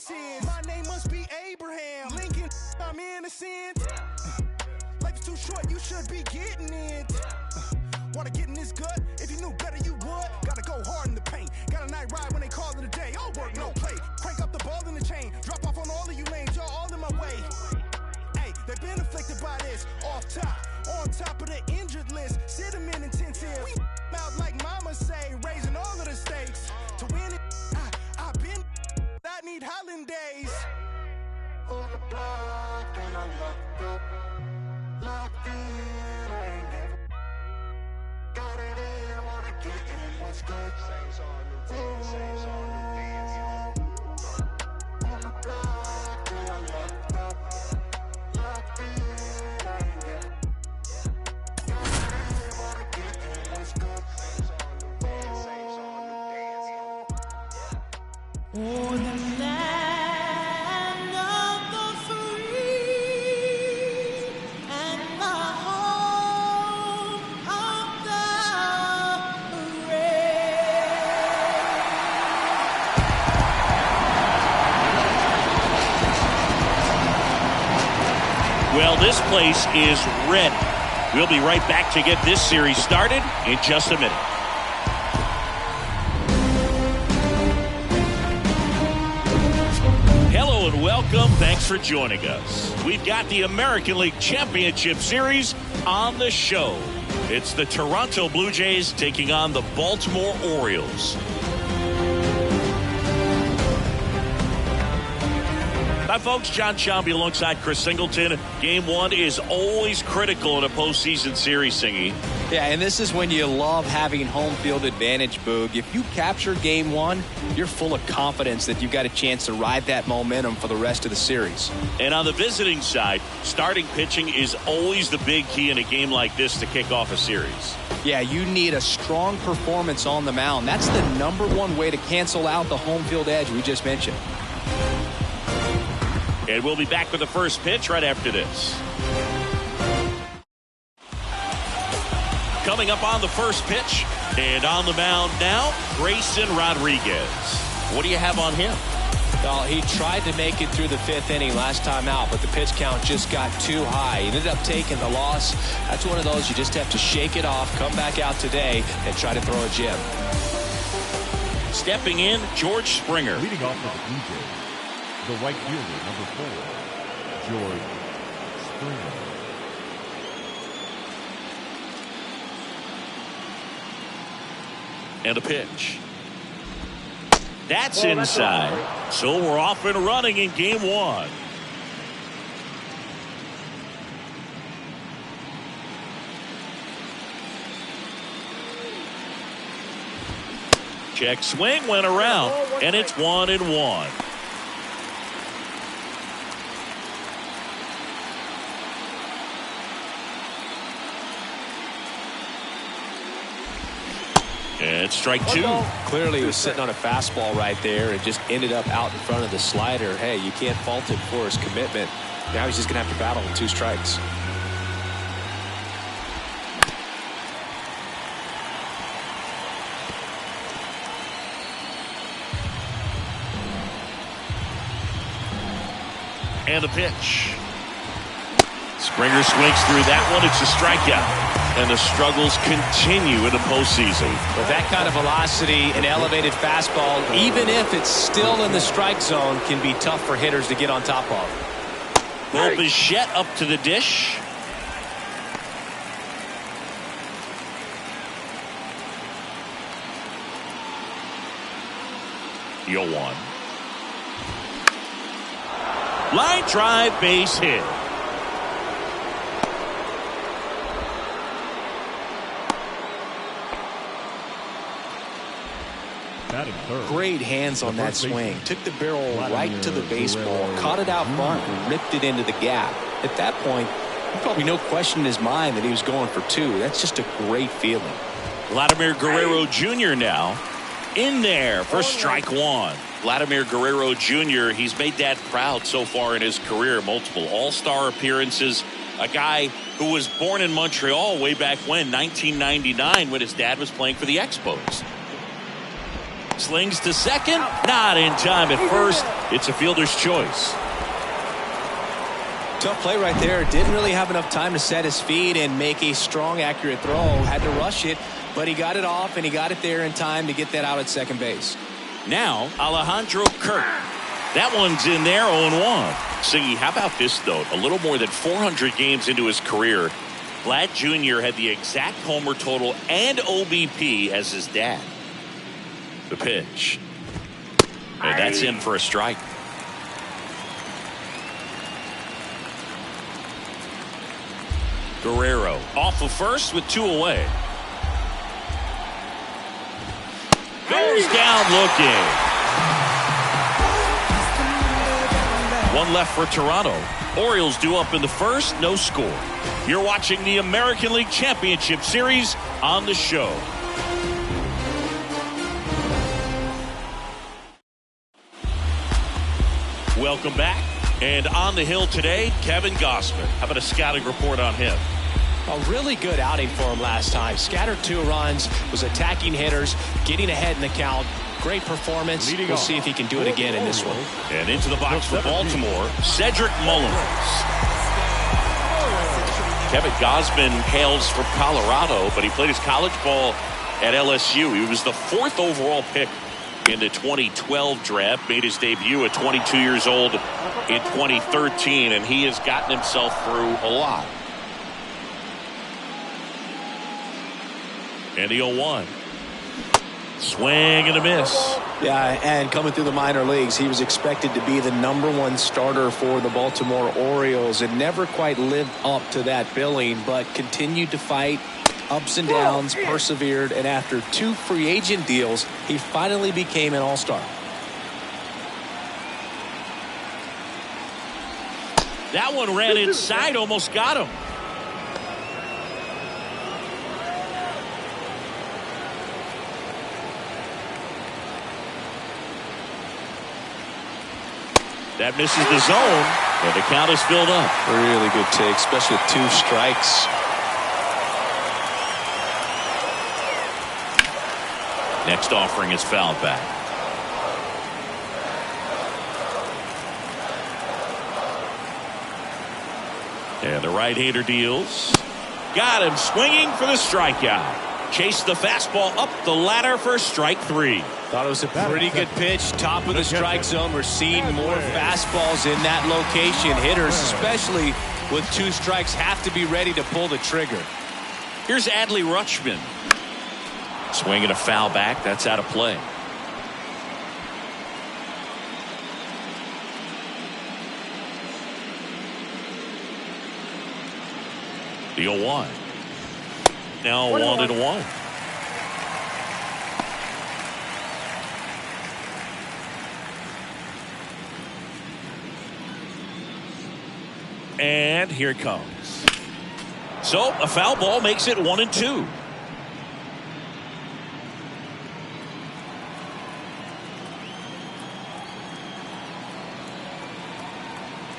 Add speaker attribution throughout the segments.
Speaker 1: sentences. My name must be Abraham Lincoln. I'm innocent. Life's too short, you should be getting it. Wanna get in this gut? If you knew better, you would. Gotta go hard in the paint. Got a night ride when they call it a day. All work, no play. Crank up the ball in the chain. Drop off on all of you lanes. Y'all all in my way. Hey, they've been afflicted by this. Off top, on top of the injured list. Sit them in intensive. We out like mama say, raising all of the stakes. To win it, I've been. I need Hollandaise. On the block, and I'm locked up. Locked in, I ain't never. Got it in, wanna get in, what's good? Saints on the dance, Saints on the dance. On the block, and I'm locked up. Locked in, I ain't never. Got it in, wanna get in, what's good? Saints on the dance, Saints on the dance.
Speaker 2: Oh, the land of the free and the home of the brave.
Speaker 3: Well, this place is ready. We'll be right back to get this series started in just a minute. Hello and welcome. Thanks for joining us. We've got the American League Championship Series on the show. It's the Toronto Blue Jays taking on the Baltimore Orioles. Hi, folks. John Shelby alongside Chris Singleton. Game one is always critical in a postseason series, Singy.
Speaker 4: Yeah, and this is when you love having home field advantage, Boog. If you capture game one, you're full of confidence that you've got a chance to ride that momentum for the rest of the series.
Speaker 3: And on the visiting side, starting pitching is always the big key in a game like this to kick off a series.
Speaker 4: Yeah, you need a strong performance on the mound. That's the #1 way to cancel out the home field edge we just mentioned.
Speaker 3: And we'll be back with the first pitch right after this. Coming up on the first pitch, and on the mound now, Grayson Rodriguez. What do you have on him?
Speaker 5: Well, he tried to make it through the 5th inning last time out, but the pitch count just got too high. He ended up taking the loss. That's one of those you just have to shake it off, come back out today, and try to throw a gem.
Speaker 3: Stepping in, George Springer.
Speaker 6: Leading off for the Blue Jays, the right fielder, number 4, George Springer.
Speaker 3: And a pitch. That's inside. So we're off and running in game one. Check swing went around, and it's 1-1. And strike two.
Speaker 5: Clearly he was sitting on a fastball right there and just ended up out in front of the slider. Hey, you can't fault him for his commitment. Now he's just going to have to battle with 2 strikes.
Speaker 3: And a pitch. Springer swings through that one. It's a strikeout. And the struggles continue in the postseason.
Speaker 5: With that kind of velocity, an elevated fastball, even if it's still in the strike zone, can be tough for hitters to get on top of.
Speaker 3: Bo Bichette up to the dish. Yoan. Line drive, base hit.
Speaker 4: Great hands on that swing. Took the barrel right to the baseball, caught it out front, and ripped it into the gap. At that point, probably no question in his mind that he was going for 2. That's just a great feeling.
Speaker 3: Vladimir Guerrero Jr. now in there for strike one. Vladimir Guerrero Jr., he's made Dad proud so far in his career. Multiple all-star appearances. A guy who was born in Montreal way back when, 1999, when his dad was playing for the Expos. Slings to second, not in time at first, It's a fielder's choice.
Speaker 5: Tough play right there. Didn't really have enough time to set his feet and make a strong, accurate throw. Had to rush it, but he got it off, and he got it there in time to get that out at second base.
Speaker 3: Now, Alejandro Kirk. That one's in there, 0-1. Siggy, how about this, though? A little more than 400 games into his career, Vlad Jr. had the exact homer total and OBP as his dad. The pitch. And that's in for a strike. Guerrero off of first with 2 away. Goes down looking. One left for Toronto. Orioles due up in the first, no score. You're watching the American League Championship Series on the show. Welcome back. And on the hill today, Kevin Gossman. How about a scouting report on him?
Speaker 5: A really good outing for him last time. Scattered 2 runs, was attacking hitters, getting ahead in the count. Great performance. We'll see if he can do it again in this one.
Speaker 3: And into the box for Baltimore, Cedric Mullins. Kevin Gossman hails from Colorado, but he played his college ball at LSU. He was the 4th overall pick in the 2012 draft, made his debut at 22 years old in 2013, and he has gotten himself through a lot. And the 0-1. Swing and a miss.
Speaker 5: Yeah, and coming through the minor leagues, he was expected to be the #1 starter for the Baltimore Orioles and never quite lived up to that billing, but continued to fight ups and downs, persevered, and after 2 free agent deals, he finally became an all-star.
Speaker 3: That one ran inside, almost got him. That misses the zone, and the count is filled up.
Speaker 5: Really good take, especially with 2 strikes.
Speaker 3: Next offering is fouled back. And the right-hander deals. Got him swinging for the strikeout. Chased the fastball up the ladder for strike 3.
Speaker 5: Thought it was a pretty good pitch. Top of the strike zone. We're seeing more fastballs in that location. Hitters, especially with 2 strikes, have to be ready to pull the trigger.
Speaker 3: Here's Adley Rutschman. Swinging a foul back. That's out of play. The 0-1. Now 1-1. And here it comes. So a foul ball makes it 1-2.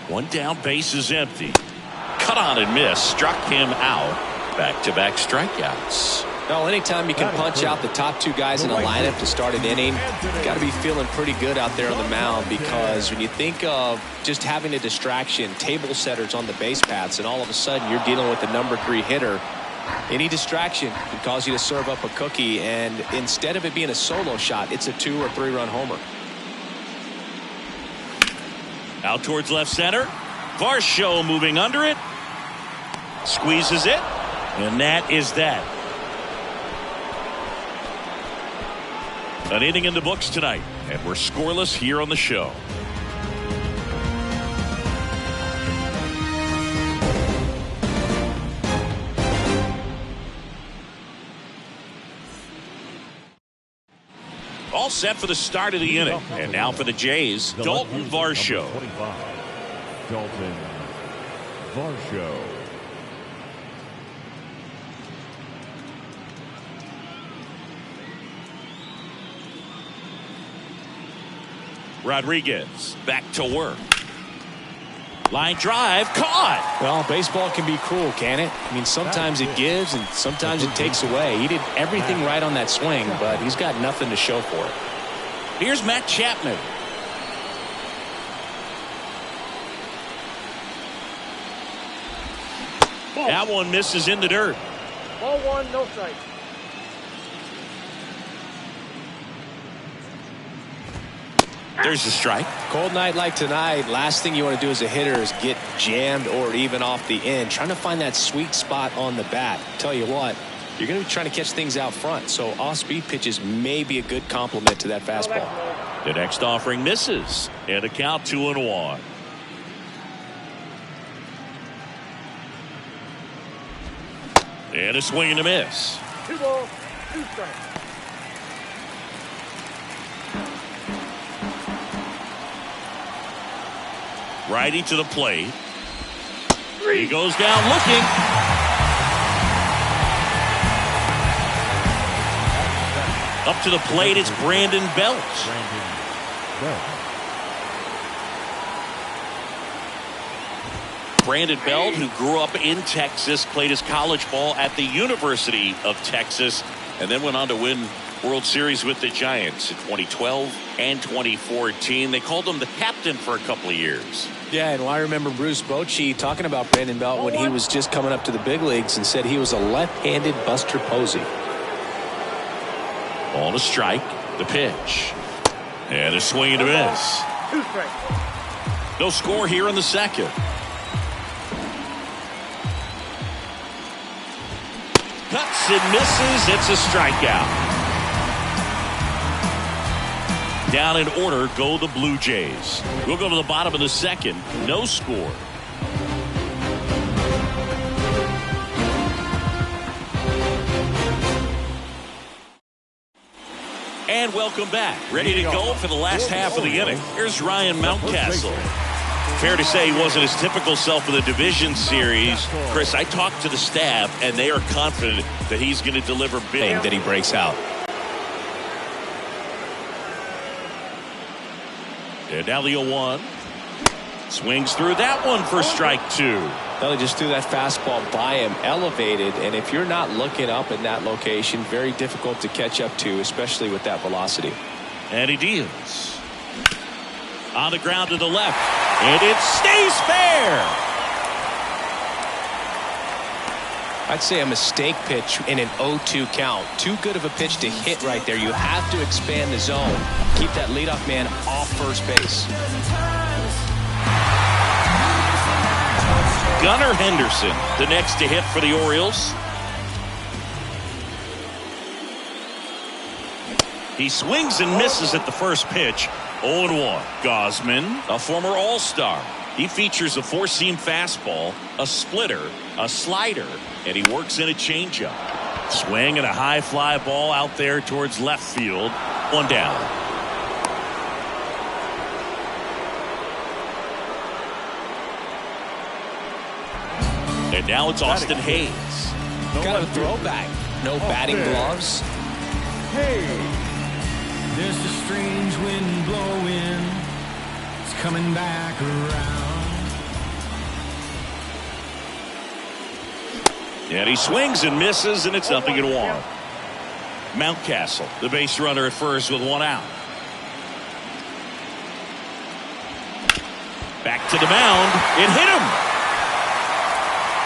Speaker 3: One down, base is empty. Cut on and miss, struck him out. Back-to-back strikeouts.
Speaker 5: Well, anytime you can punch out the top 2 guys in a lineup to start an inning, you got to be feeling pretty good out there on the mound, because when you think of just having a distraction, table setters on the base paths, and all of a sudden you're dealing with the #3 hitter, any distraction can cause you to serve up a cookie, and instead of it being a solo shot, it's a 2 or 3 run homer.
Speaker 3: Out towards left center. Varsho moving under it. Squeezes it. And that is that. An inning in the books tonight, and we're scoreless here on the show. All set for the start of the inning. And now for the Jays, Dalton Varsho.
Speaker 6: Dalton Varsho.
Speaker 3: Rodriguez back to work. Line drive caught.
Speaker 5: Well, baseball can be cruel, can it? I mean, sometimes it gives and sometimes it takes away. He did everything right on that swing, but he's got nothing to show for it.
Speaker 3: Here's Matt Chapman. That one misses in the dirt.
Speaker 7: Ball one, no strike.
Speaker 3: There's the strike.
Speaker 5: Cold night like tonight, last thing you want to do as a hitter is get jammed or even off the end. Trying to find that sweet spot on the bat. Tell you what, you're going to be trying to catch things out front, so off-speed pitches may be a good complement to that fastball.
Speaker 3: The next offering misses, and a count 2-1. And a swing and a miss.
Speaker 7: 2 balls, 2 strikes.
Speaker 3: Righty to the plate. He goes down looking. Up to the plate, it's Brandon Belt. Brandon Belt, who grew up in Texas, played his college ball at the University of Texas, and then went on to win World Series with the Giants in 2012 and 2014. They called him the captain for a couple of years.
Speaker 5: Yeah, and I remember Bruce Bochy talking about Brandon Belt when he was just coming up to the big leagues and said he was a left-handed Buster Posey.
Speaker 3: Ball to strike, the pitch, and a swing and a miss.
Speaker 7: 2 strikes.
Speaker 3: No score here in the second. Cuts and misses. It's a strikeout. Down in order go the Blue Jays. We'll go to the bottom of the second. No score. And welcome back. Ready to go for the last half of the inning. Here's Ryan Mountcastle. Fair to say he wasn't his typical self in the division series. Chris, I talked to the staff, and they are confident that he's going to deliver big.
Speaker 5: That he breaks out.
Speaker 3: And now the 0-1. Swings through that one for strike 2.
Speaker 5: Well, he just threw that fastball by him, elevated, and if you're not looking up in that location, very difficult to catch up to, especially with that velocity.
Speaker 3: And he deals. On the ground to the left, and it stays fair.
Speaker 5: I'd say a mistake pitch in an 0-2 count. Too good of a pitch to hit right there. You have to expand the zone. Keep that leadoff man off first base.
Speaker 3: Gunnar Henderson, the next to hit for the Orioles. He swings and misses at the first pitch. 0-1. Gausman, a former All-Star. He features a four-seam fastball, a splitter, a slider, and he works in a changeup. Swing and a high fly ball out there towards left field. 1 down. And now it's Austin Hayes.
Speaker 5: Kind of a throwback. No batting gloves.
Speaker 1: Hey, there's a strange wind blowing. It's coming back around.
Speaker 3: And he swings and misses, and it's 0-1. Mountcastle, the base runner at first with 1 out. Back to the mound. It hit him.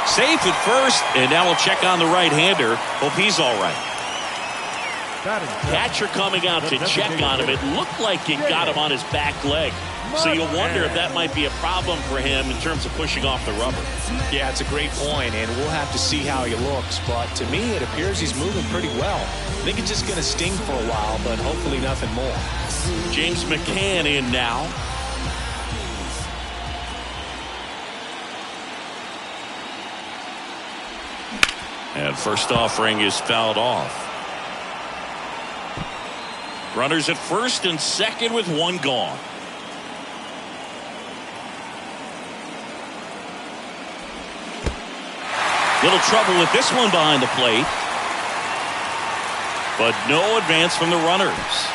Speaker 3: Safe at first, and now we'll check on the right-hander. Hope he's all right. Catcher coming out to check on him. It looked like it got him on his back leg. So you wonder if that might be a problem for him in terms of pushing off the rubber.
Speaker 5: Yeah, it's a great point, and we'll have to see how he looks. But to me, it appears he's moving pretty well. I think it's just going to sting for a while, but hopefully nothing more.
Speaker 3: James McCann in now. And first offering is fouled off. Runners at first and second with 1 gone. Little trouble with this one behind the plate. But no advance from the runners.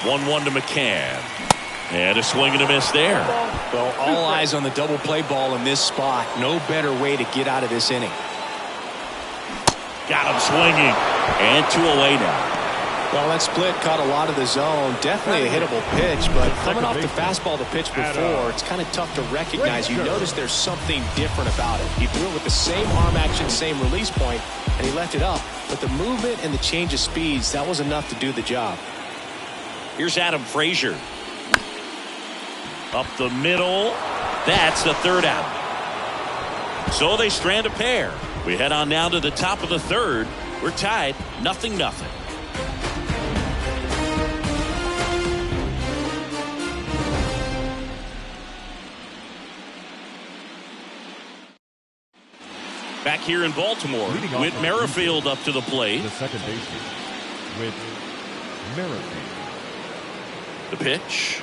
Speaker 3: One to McCann. And a swing and a miss there.
Speaker 5: Well, all eyes on the double play ball in this spot. No better way to get out of this inning.
Speaker 3: Got him swinging. And 2 away now.
Speaker 5: Well, that split caught a lot of the zone. Definitely a hittable pitch, but coming off the fastball the pitch before, it's kind of tough to recognize. You notice there's something different about it. He threw it with the same arm action, same release point, and he left it up. But the movement and the change of speeds, that was enough to do the job.
Speaker 3: Here's Adam Frazier. Up the middle. That's the third out. So they strand a pair. We head on now to the top of the third. We're tied 0-0. Back here in Baltimore, Whit Merrifield up to the plate.
Speaker 6: The second baseman, Whit Merrifield.
Speaker 3: The pitch.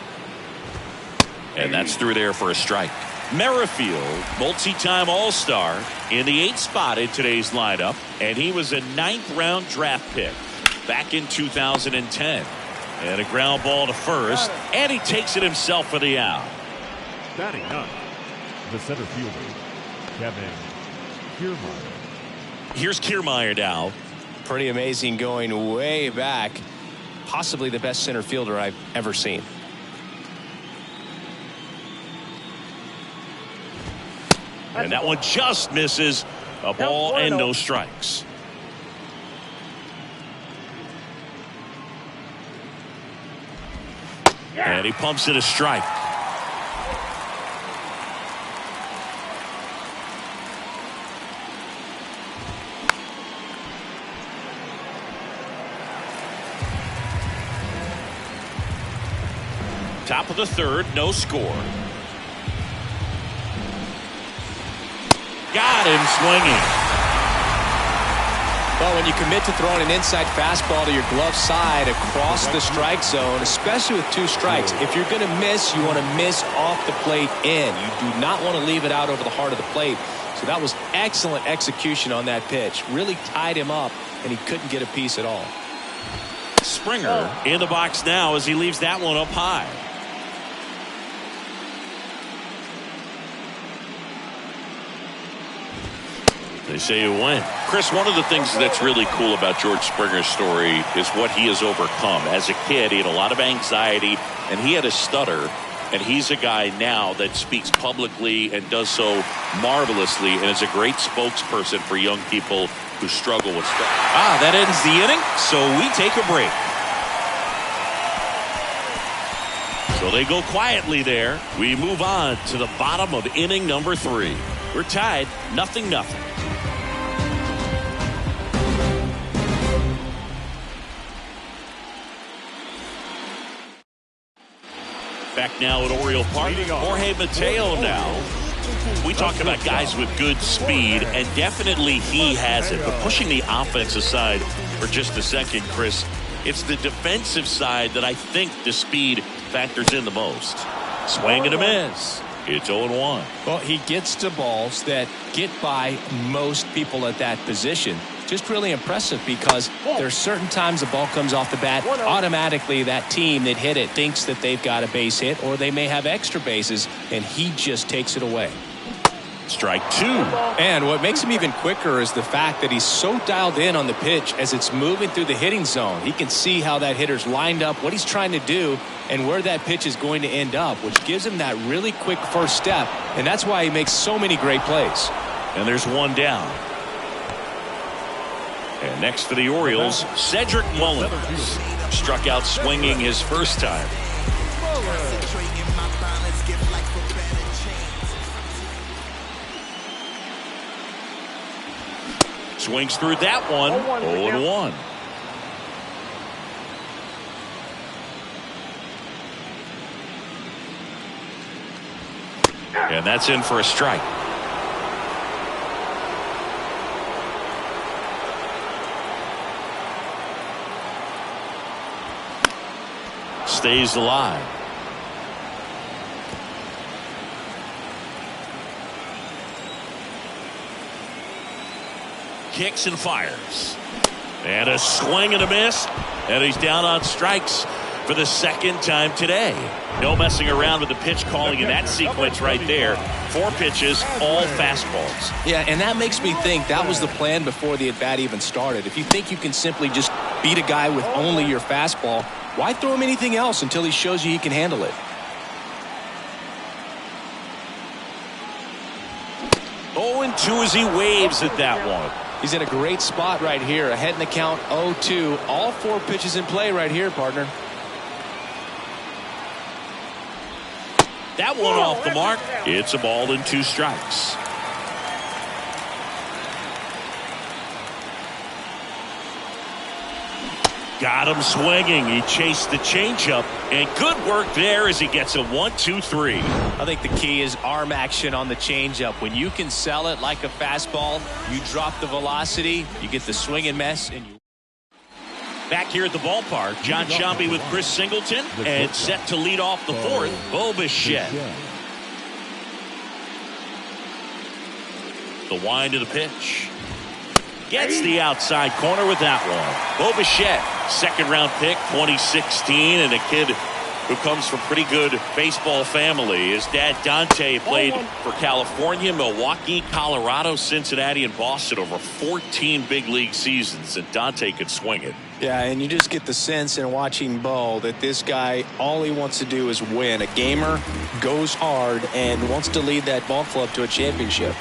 Speaker 3: And that's through there for a strike. Merrifield, multi-time All-Star, in the 8th spot in today's lineup, and he was a 9th-round draft pick back in 2010. And a ground ball to first, and he takes it himself for the out.
Speaker 6: Batting up, the center fielder, Kevin Kiermaier.
Speaker 3: Here's Kiermaier now.
Speaker 5: Pretty amazing, going way back. Possibly the best center fielder I've ever seen.
Speaker 3: And that one just misses. A ball and no strikes. And he pumps it a strike. Top of the third, no score. Got him swinging.
Speaker 5: Well, when you commit to throwing an inside fastball to your glove side across the strike zone, especially with 2 strikes, if you're going to miss, you want to miss off the plate in. You do not want to leave it out over the heart of the plate. So that was excellent execution on that pitch. Really tied him up, and he couldn't get a piece at all.
Speaker 3: Springer in the box now as he leaves that one up high. They say you win. Chris, one of the things that's really cool about George Springer's story is what he has overcome. As a kid, he had a lot of anxiety, and he had a stutter. And he's a guy now that speaks publicly and does so marvelously and is a great spokesperson for young people who struggle with stuff. That ends the inning, so we take a break. So they go quietly there. We move on to the bottom of inning number 3. We're tied 0-0. Back now at Oriole Park, Jorge Mateo now. We talk about guys with good speed, and definitely he has it. But pushing the offense aside for just a second, Chris, it's the defensive side that I think the speed factors in the most. Swing and a miss. It's 0-1.
Speaker 5: Well, he gets to balls that get by most people at that position. Just really impressive because there's certain times the ball comes off the bat, automatically that team that hit it thinks that they've got a base hit or they may have extra bases, and he just takes it away.
Speaker 3: Strike 2.
Speaker 5: And what makes him even quicker is the fact that he's so dialed in on the pitch as it's moving through the hitting zone. He can see how that hitter's lined up, what he's trying to do, and where that pitch is going to end up, which gives him that really quick first step, and that's why he makes so many great plays.
Speaker 3: And there's one down. And next for the Orioles, Cedric Mullins. Struck out swinging his first time. Swings through that one. 0-1. And that's in for a strike. Stays alive. Kicks and fires. And a swing and a miss. And he's down on strikes for the second time today. No messing around with the pitch calling in that sequence right there. 4 pitches, all fastballs.
Speaker 5: Yeah, and that makes me think that was the plan before the at-bat even started. If you think you can simply just
Speaker 4: beat a guy with only your fastball, why throw him anything else until he shows you he can handle it?
Speaker 3: 0-2 as he waves at that one.
Speaker 4: He's in a great spot right here. Ahead in the count 0-2. All 4 pitches in play right here, partner.
Speaker 3: That one off the mark. It's a ball and 2 strikes. Got him swinging. He chased the changeup, and good work there as he gets a 1-2-3.
Speaker 5: I think the key is arm action on the changeup. When you can sell it like a fastball, you drop the velocity, you get the swing and miss, and you.
Speaker 3: Back here at the ballpark, John Sciambi with Chris Singleton, and set to lead off the 4th, Bo Bichette. The wind of the pitch. Gets the outside corner with that one. Bo Bichette, second-round pick, 2016, and a kid who comes from pretty good baseball family. His dad, Dante, played for California, Milwaukee, Colorado, Cincinnati, and Boston over 14 big league seasons, and Dante could swing it.
Speaker 4: Yeah, and you just get the sense in watching Bo that this guy, all he wants to do is win. A gamer, goes hard, and wants to lead that ball club to a championship.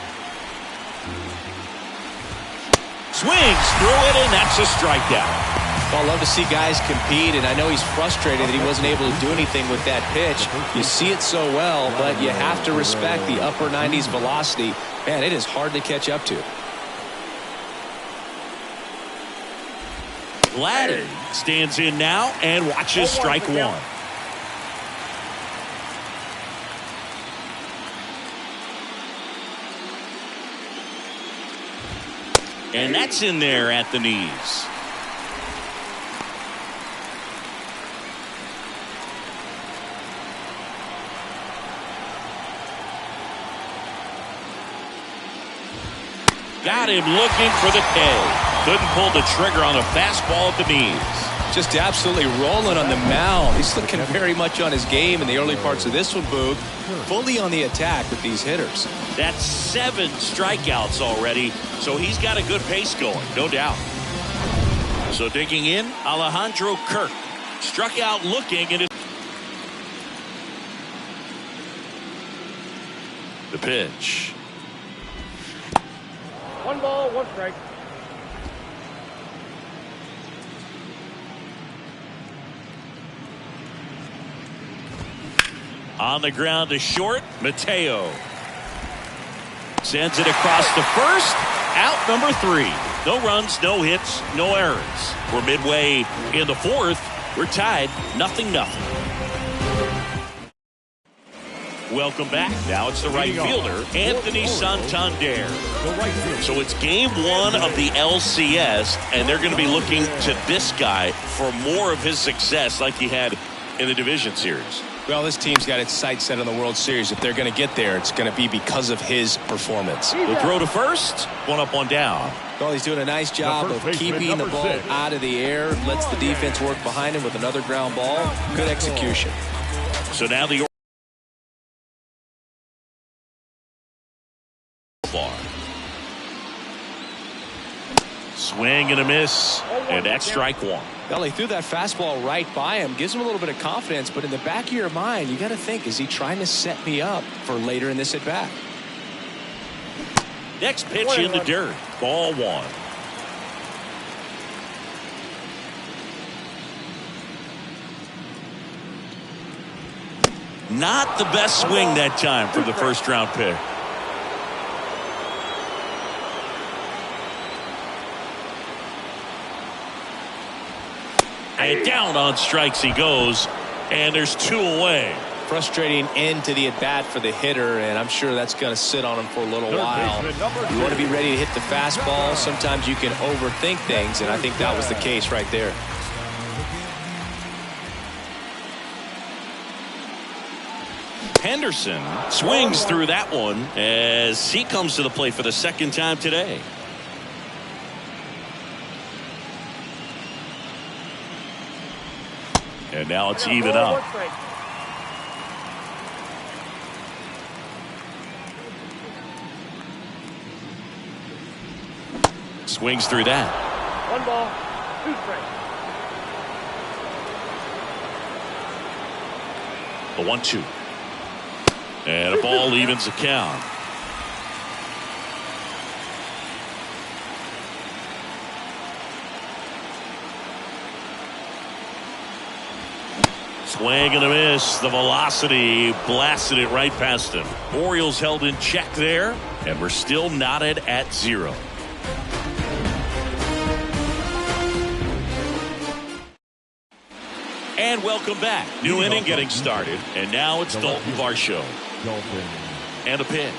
Speaker 3: Swings through it, and that's a strikeout.
Speaker 5: Well, I love to see guys compete, and I know he's frustrated that he wasn't able to do anything with that pitch. You see it so well, but you have to respect the upper 90s velocity.
Speaker 4: Man, it is hard to catch up to.
Speaker 3: Gladden stands in now and watches strike 1. And that's in there at the knees. Got him looking for the K. Couldn't pull the trigger on a fastball at the knees.
Speaker 4: Just absolutely rolling on the mound. He's looking very much on his game in the early parts of this one, Boog. Fully on the attack with these hitters.
Speaker 3: That's 7 strikeouts already, so he's got a good pace going, no doubt. So digging in, Alejandro Kirk struck out looking at the pitch.
Speaker 7: 1 ball, 1 strike.
Speaker 3: On the ground to short, Mateo. Sends it across the first, out number 3. No runs, no hits, no errors. We're midway in the 4th. We're tied, 0-0. Welcome back. Now it's the right fielder, Anthony Santander. So it's game 1 of the LCS, and they're going to be looking to this guy for more of his success like he had in the division series.
Speaker 4: Well, this team's got its sights set on the World Series. If they're going to get there, it's going to be because of his performance.
Speaker 3: The throw to first, 1 up, 1 down.
Speaker 4: Well, he's doing a nice job of keeping the ball out of the air, lets the defense work behind him with another ground ball. Good execution.
Speaker 3: So now the swing and a miss, and that's strike 1.
Speaker 4: Well, he threw that fastball right by him. Gives him a little bit of confidence, but in the back of your mind, you got to think, is he trying to set me up for later in this at-bat?
Speaker 3: Next pitch in the dirt. Ball 1. Not the best swing that time for the first-round pick. And down on strikes he goes, and there's 2 away.
Speaker 4: Frustrating end to the at-bat for the hitter, and I'm sure that's going to sit on him for a little while. You want to be ready to hit the fastball. Sometimes you can overthink things, and I think that was the case right there.
Speaker 3: Henderson swings through that one as he comes to the plate for the 2nd time today. And now it's even up. Swings through that.
Speaker 7: 1 ball, 2 strikes.
Speaker 3: The 1-2. And a ball evens the count. Swing and a miss. The velocity blasted it right past him. Orioles held in check there, and we're still knotted at 0. And welcome back. New inning getting started, and now it's Dalton Varsho. And a pitch.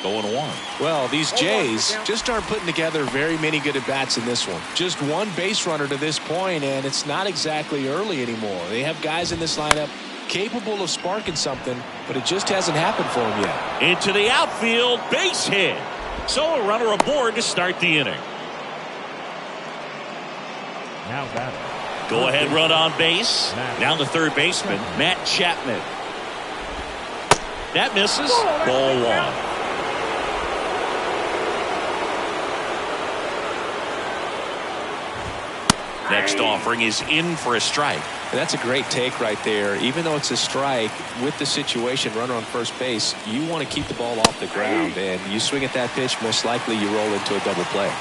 Speaker 3: Going 1.
Speaker 4: Well, these Jays just aren't putting together very many good at-bats in this one. Just one base runner to this point, and it's not exactly early anymore. They have guys in this lineup capable of sparking something, but it just hasn't happened for them yet.
Speaker 3: Into the outfield, base hit. So a runner aboard to start the inning.
Speaker 6: Now batting.
Speaker 3: Go ahead run on base. Now the third baseman, Matt Chapman. That misses. Ball 1. Next offering is in for a strike.
Speaker 4: That's a great take right there. Even though it's a strike, with the situation, runner on first base, you want to keep the ball off the ground. And you swing at that pitch, most likely you roll into a double play.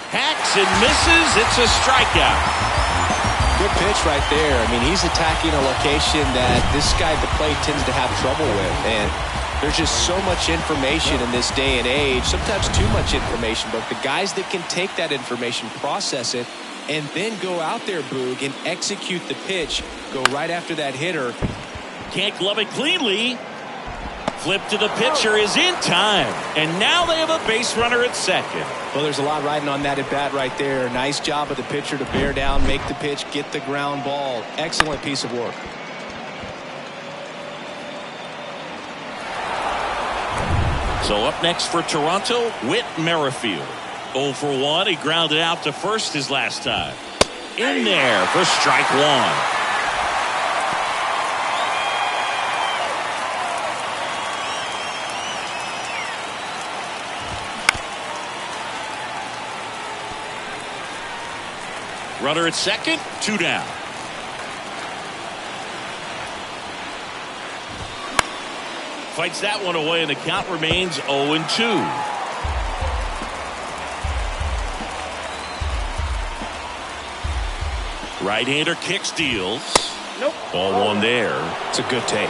Speaker 3: Hacks and misses. It's a strikeout.
Speaker 4: Good pitch right there. I mean, he's attacking a location that this guy at the plate tends to have trouble with. And there's just so much information in this day and age, sometimes too much information, but the guys that can take that information, process it, and then go out there, Boog, and execute the pitch, go right after that hitter.
Speaker 3: Can't glove it cleanly. Flip to the pitcher is in time. And now they have a base runner at second.
Speaker 4: Well, there's a lot riding on that at bat right there. Nice job of the pitcher to bear down, make the pitch, get the ground ball. Excellent piece of work.
Speaker 3: So up next for Toronto, Whit Merrifield. 0 for 1. He grounded out to first his last time. In there for strike 1. Runner at second, 2 down. Fights that one away, and the count remains 0-2. Right-hander kicks, deals.
Speaker 7: Nope.
Speaker 3: Ball 1 there.
Speaker 4: It's a good take.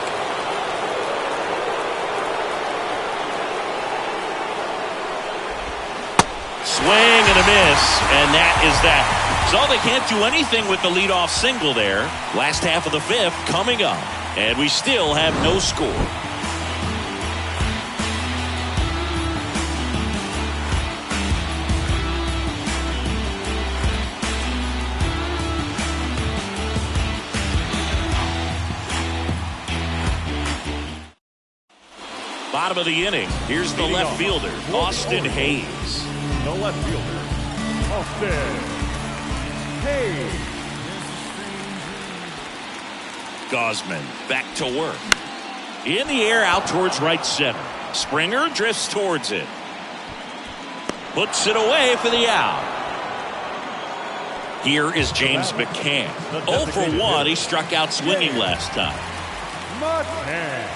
Speaker 3: Swing and a miss, and that is that. So they can't do anything with the leadoff single there. Last half of the 5th coming up, and we still have no score. Bottom of the inning. Here's the left fielder, Austin Hayes.
Speaker 6: The left fielder, Austin Hayes.
Speaker 3: Gosman back to work. In the air out towards right center. Springer drifts towards it. Puts it away for the out. Here is James McCann. 0 for 1. He struck out swinging last time.
Speaker 6: McCann.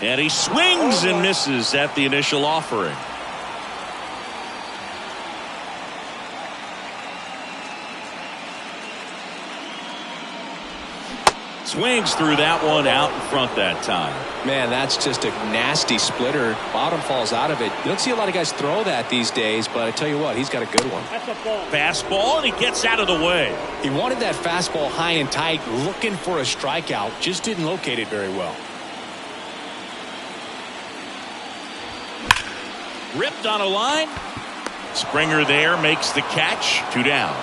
Speaker 3: And he swings and misses at the initial offering. Swings through that one out in front that time.
Speaker 4: Man, that's just a nasty splitter. Bottom falls out of it. You don't see a lot of guys throw that these days, but I tell you what, he's got a good one.
Speaker 7: That's a ball.
Speaker 3: Fastball, and he gets out of the way.
Speaker 4: He wanted that fastball high and tight, looking for a strikeout. Just didn't locate it very well.
Speaker 3: Ripped on a line. Springer there makes the catch. 2 down.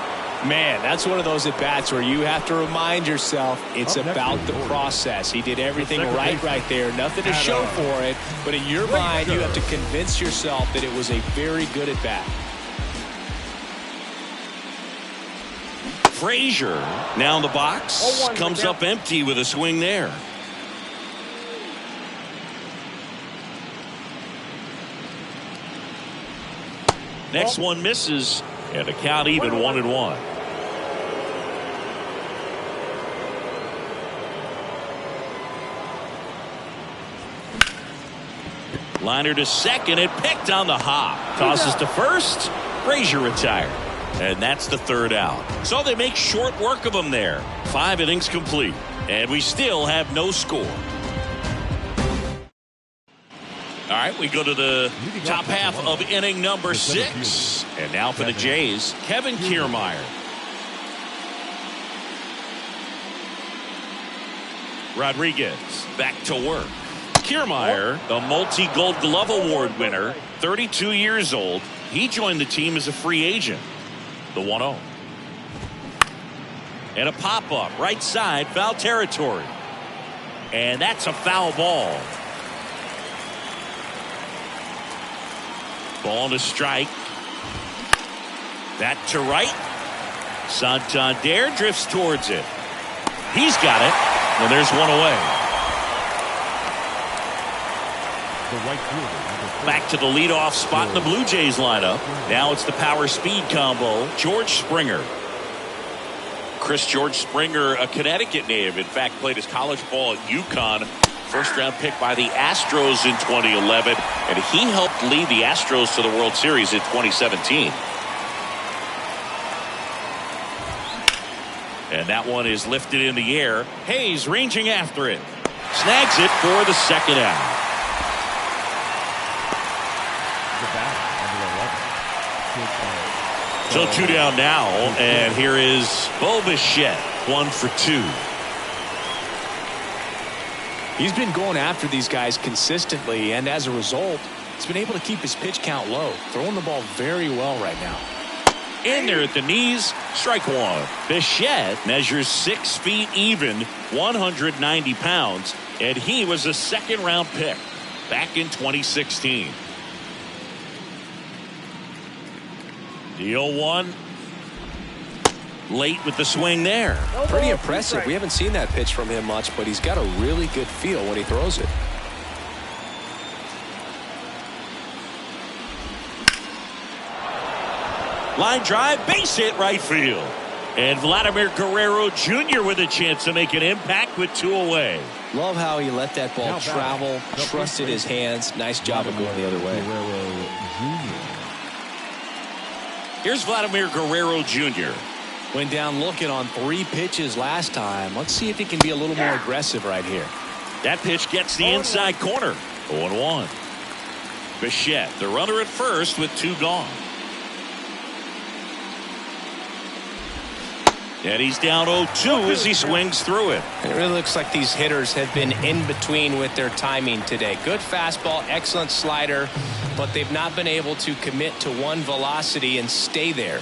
Speaker 4: Man, that's one of those at-bats where you have to remind yourself it's about the process. He did everything right there. Nothing to show for it. But in your mind, you have to convince yourself that it was a very good at-bat.
Speaker 3: Frazier now in the box. Comes up empty with a swing there. Next one misses, and the count even 1-1. Liner to second and picked on the hop. Tosses to first. Frazier retired. And that's the third out. So they make short work of him there. 5 innings complete. And we still have no score. All right, we go to the top half of inning number 6. And now for the Jays, Kevin Kiermaier. Rodriguez back to work. Kiermaier, the multi-Gold Glove Award winner, 32 years old. He joined the team as a free agent. The 1-0. And a pop-up, right side, foul territory. And that's a foul ball. Ball to strike. That to right. Santander drifts towards it. He's got it. And there's one away. Back to the leadoff spot in the Blue Jays lineup. Now it's the power speed combo. George Springer. George Springer, a Connecticut native. In fact, played his college ball at UConn. First round pick by the Astros in 2011. And he helped lead the Astros to the World Series in 2017. And that one is lifted in the air. Hayes ranging after it. Snags it for the second out. So 2 down now, and here is Bo Bichette, 1 for 2.
Speaker 4: He's been going after these guys consistently, and as a result, he's been able to keep his pitch count low, throwing the ball very well right now.
Speaker 3: In there at the knees, strike 1. Bichette measures 6 feet even, 190 pounds, and he was a second-round pick back in 2016. The 0-1. Late with the swing there.
Speaker 5: Pretty impressive. We haven't seen that pitch from him much, but he's got a really good feel when he throws it.
Speaker 3: Line drive, base hit right field. And Vladimir Guerrero Jr. with a chance to make an impact with 2 away.
Speaker 5: Love how he let that ball travel, trusted his hands. Nice job of going the other way.
Speaker 3: Here's Vladimir Guerrero Jr.
Speaker 4: Went down looking on 3 pitches last time. Let's see if he can be a little more aggressive right here.
Speaker 3: That pitch gets the inside corner. 0-1. Bichette, the runner at first with 2 gone. And he's down 0-2 as he swings through it.
Speaker 5: It really looks like these hitters have been in between with their timing today. Good fastball, excellent slider, but they've not been able to commit to one velocity and stay there.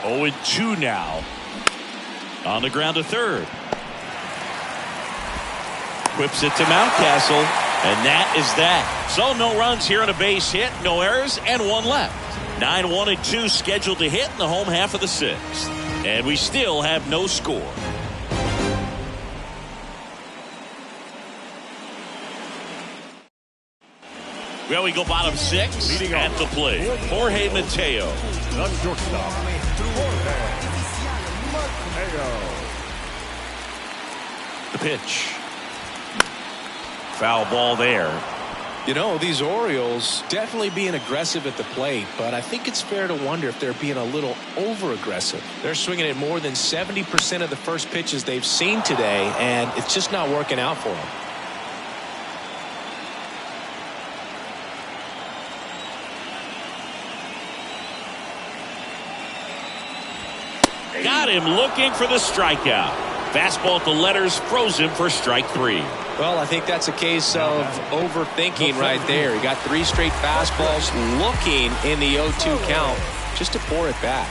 Speaker 3: Oh, 2 now. On the ground to third. Whips it to Mountcastle, and that is that. So no runs here on a base hit, no errors, and 1 left. 9-1 and 2 scheduled to hit in the home half of the 6th. And we still have no score. Well, we go bottom 6 at the plate. Jorge Mateo.
Speaker 6: The shortstop, Jorge Mateo.
Speaker 3: The pitch. Foul ball there.
Speaker 4: You know, these Orioles definitely being aggressive at the plate, but I think it's fair to wonder if they're being a little over-aggressive. They're swinging at more than 70% of the first pitches they've seen today, and it's just not working out for them.
Speaker 3: Got him looking for the strikeout. Fastball at the letters froze him for strike 3.
Speaker 5: Well, I think that's a case of overthinking right there. He got 3 straight fastballs looking in the 0-2 count just to pour it back.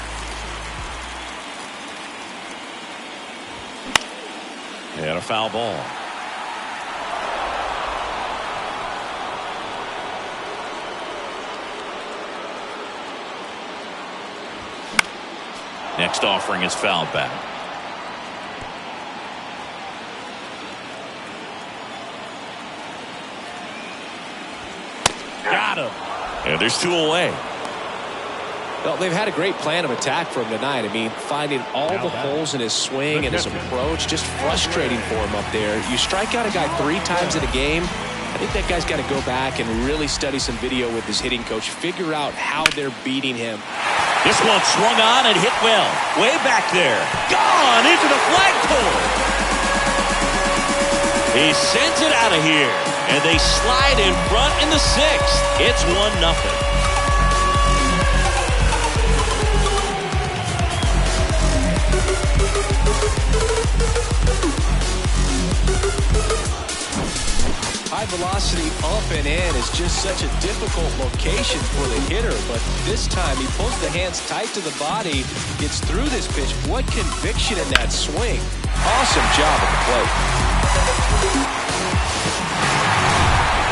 Speaker 3: And a foul ball. Next offering is fouled back. Got him. And there's 2 away.
Speaker 5: Well, they've had a great plan of attack for him tonight. I mean, finding all the holes in his swing and his approach, just frustrating for him up there. You strike out a guy 3 times in a game, I think that guy's got to go back and really study some video with his hitting coach, figure out how they're beating him.
Speaker 3: This one swung on and hit well. Way back there. Gone into the flagpole. He sends it out of here, and they slide in front in the 6th. It's 1-0.
Speaker 5: High velocity up and in is just such a difficult location for the hitter, but this time he pulls the hands tight to the body, gets through this pitch. What conviction in that swing. Awesome job at the plate.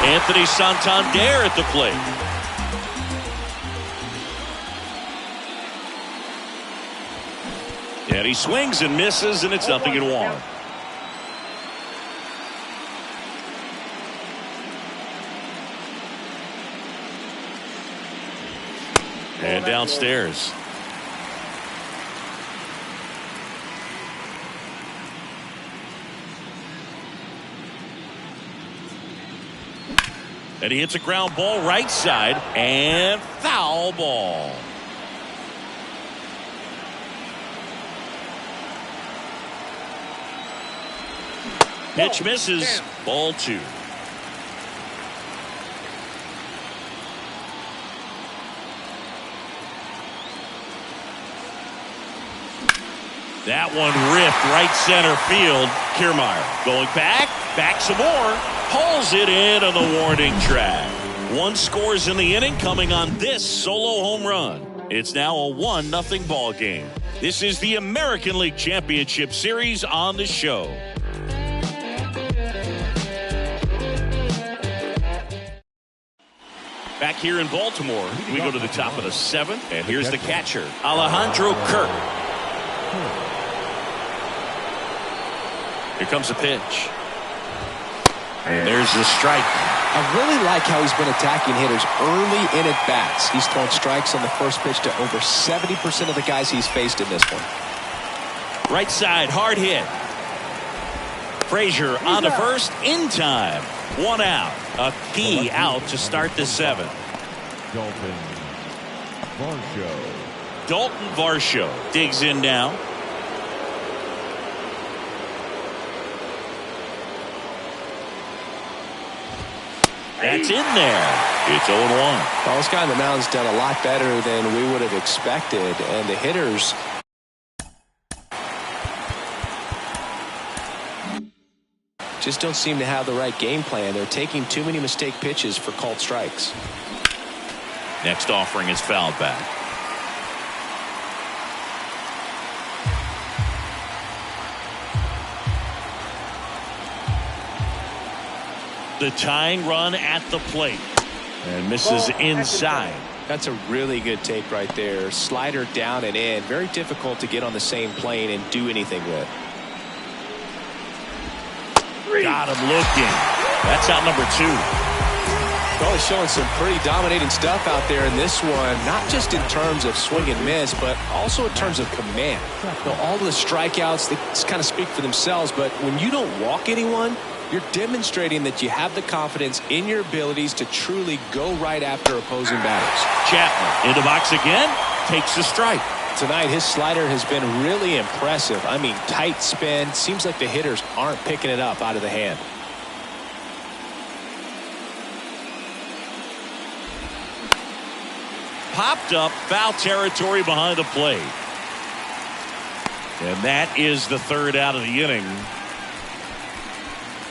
Speaker 3: Anthony Santander at the plate. And he swings and misses, and it's 0-1. And downstairs. And he hits a ground ball right side, and foul ball. Pitch misses. Ball 2. That one ripped right center field. Kiermaier going back some more. Pulls it in on the warning track. 1 scores in the inning coming on this solo home run. It's now a 1-0 ball game. This is the American League Championship Series on the show. Back here in Baltimore, we go to the top of the 7th, and here's the catcher, Alejandro Kirk. Here comes the pitch. And there's the strike.
Speaker 5: I really like how he's been attacking hitters early in at bats. He's thrown strikes on the first pitch to over 70% of the guys he's faced in this one.
Speaker 3: Right side, hard hit. Frazier on to first in time. 1 out. A key out to start the 7th. Dalton Varsho digs in now. That's in there. It's 0-1.
Speaker 5: Well, this guy on the mound's done a lot better than we would have expected, and the hitters just don't seem to have the right game plan. They're taking too many mistake pitches for called strikes.
Speaker 3: Next offering is fouled back. The tying run at the plate. And misses inside.
Speaker 5: That's a really good take right there. Slider down and in. Very difficult to get on the same plane and do anything with.
Speaker 3: Got him looking. That's out number 2.
Speaker 5: Well, he's showing some pretty dominating stuff out there in this one, not just in terms of swing and miss, but also in terms of command. You know, all the strikeouts, they just kind of speak for themselves, but when you don't walk anyone, you're demonstrating that you have the confidence in your abilities to truly go right after opposing batters.
Speaker 3: Chapman into box again, takes the strike.
Speaker 5: Tonight, his slider has been really impressive. I mean, tight spin. Seems like the hitters aren't picking it up out of the hand.
Speaker 3: Popped up, foul territory behind the plate. And that is the 3rd out of the inning.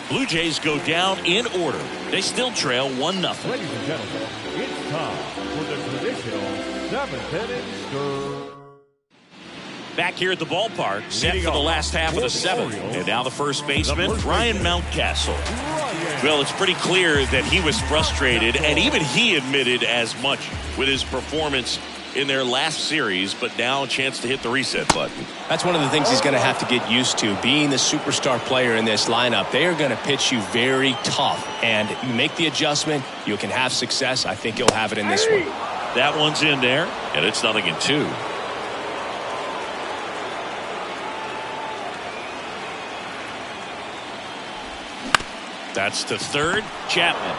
Speaker 3: Blue Jays go down in order. They still trail 1-0.
Speaker 6: Ladies and gentlemen, it's time for the traditional 7th inning stir.
Speaker 3: Back here at the ballpark, set for the last half of the 7th. And now the first baseman, Ryan Mountcastle. Well, it's pretty clear that he was frustrated, and even he admitted as much with his performance in their last series, but now a chance to hit the reset button.
Speaker 5: That's one of the things he's going to have to get used to. Being the superstar player in this lineup, they are going to pitch you very tough. And you make the adjustment, you can have success. I think he'll have it in this one.
Speaker 3: That one's in there, and it's 0-2. That's to third. Chapman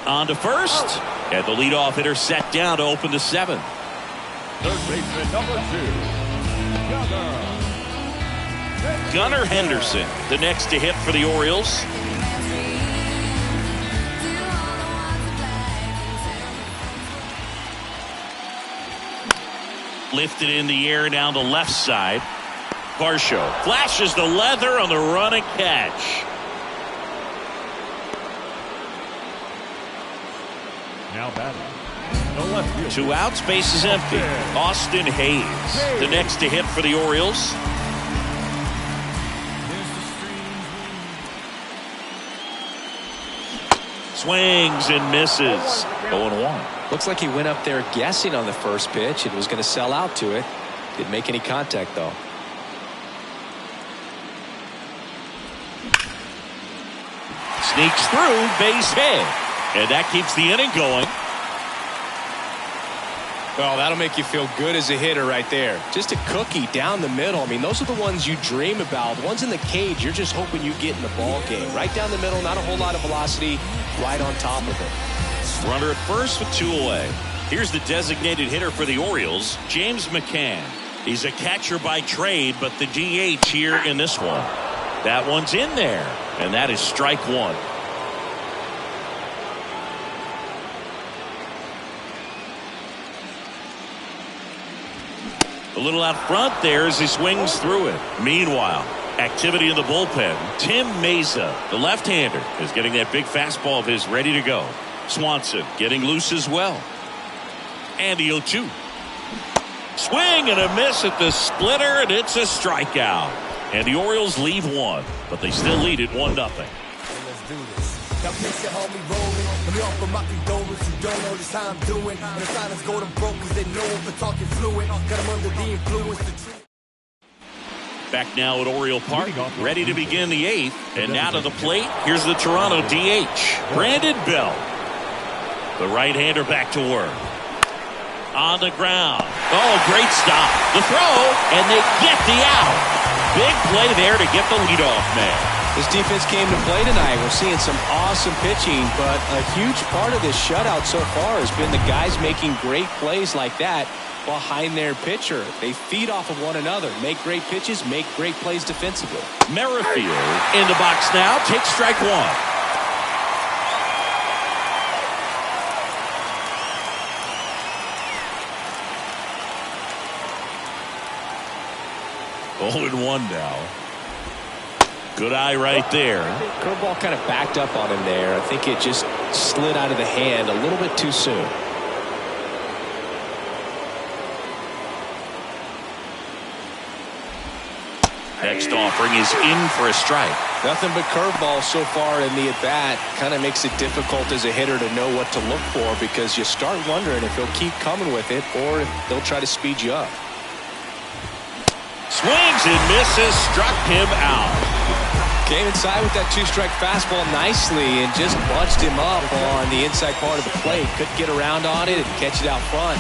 Speaker 3: on to first, and the leadoff hitter set down to open the seventh.
Speaker 6: Third baseman number 2,
Speaker 3: Gunnar Henderson, the next to hit for the Orioles. Lifted in the air down the left side. Varsho flashes the leather on the run and catch.
Speaker 6: Now batting. The left fielder.
Speaker 3: 2 outs, base is empty. Austin Hayes, the next to hit for the Orioles. Swings and misses. 0-1.
Speaker 5: Looks like he went up there guessing on the first pitch and was going to sell out to it. Didn't make any contact, though.
Speaker 3: Sneaks through, base hit. And that keeps the inning going.
Speaker 5: Well, that'll make you feel good as a hitter right there. Just a cookie down the middle. I mean, those are the ones you dream about. The ones in the cage, you're just hoping you get in the ball game. Right down the middle, not a whole lot of velocity, right on top of it.
Speaker 3: Runner at first with 2 away. Here's the designated hitter for the Orioles, James McCann. He's a catcher by trade, but the DH here in this one. That one's in there, and that is strike 1. A little out front there as he swings through it. Meanwhile, activity in the bullpen. Tim Meza, the left-hander, is getting that big fastball of his ready to go. Swanson getting loose as well. And the 0-2. Swing and a miss at the splitter, and it's a strikeout. And the Orioles leave 1, but they still lead it 1-0.
Speaker 8: Let's do this. Now please your homie rolling. Let me offer my condolence. You don't know just how I'm doing. And the silence go to broke cause they know him for talking fluent. Got him under the influence.
Speaker 3: Back now at Oriole Park, ready to begin the 8th. And now to the plate, here's the Toronto DH, Brandon Belt. The right-hander back to work. On the ground. Oh, great stop. The throw, and they get the out. Big play there to get the leadoff man.
Speaker 5: This defense came to play tonight. We're seeing some awesome pitching, but a huge part of this shutout so far has been the guys making great plays like that behind their pitcher. They feed off of one another, make great pitches, make great plays defensively.
Speaker 3: Merrifield in the box now, takes strike 1. 0-1 now. Good eye right there.
Speaker 5: Curveball kind of backed up on him there. I think it just slid out of the hand a little bit too soon.
Speaker 3: Next offering is in for a strike.
Speaker 5: Nothing but curveball so far in the at-bat. Kind of makes it difficult as a hitter to know what to look for because you start wondering if he'll keep coming with it or if they'll try to speed you up.
Speaker 3: Swings and misses, struck him out.
Speaker 5: Came inside with that 2-strike fastball nicely and just bunched him up on the inside part of the plate. Couldn't get around on it and catch it out front.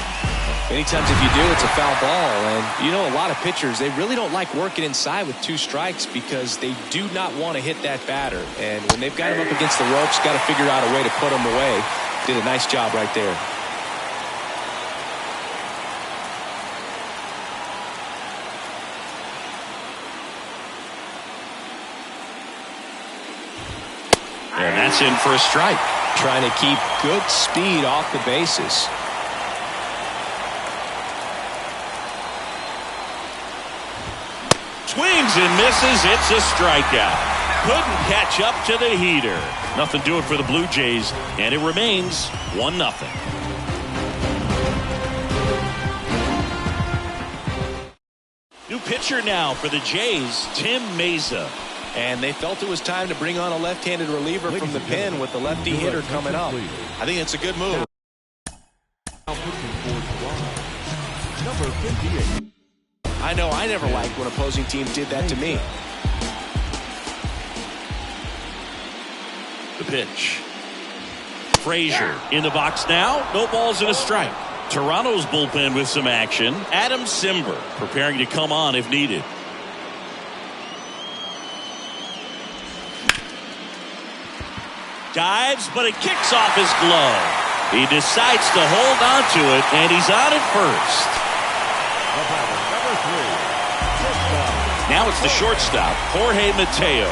Speaker 5: Many times if you do, it's a foul ball. And you know, a lot of pitchers, they really don't like working inside with 2 strikes because they do not want to hit that batter. And when they've got him up against the ropes, got to figure out a way to put him away. Did a nice job right there.
Speaker 3: And that's in for a strike.
Speaker 5: Trying to keep good speed off the bases.
Speaker 3: Swings and misses. It's a strikeout. Couldn't catch up to the heater. Nothing doing for the Blue Jays, and it remains 1-0. New pitcher now for the Jays, Tim Meza.
Speaker 5: And they felt it was time to bring on a left-handed reliever from the pen with the lefty hitter coming up. I think it's a good move.
Speaker 6: Now pitching for number 58.
Speaker 5: I know I never liked when opposing teams did that to me.
Speaker 3: The pitch. Frazier in the box now. No balls and a strike. Toronto's bullpen with some action. Adam Simber preparing to come on if needed. Dives, but it kicks off his glove. He decides to hold on to it, and he's on at first.
Speaker 6: Number 3.
Speaker 3: Now it's the shortstop, Jorge Mateo.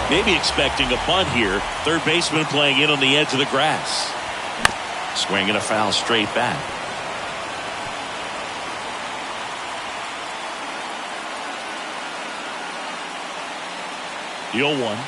Speaker 3: Maybe expecting a bunt here. Third baseman playing in on the edge of the grass. Swing and a foul straight back. The 0-1.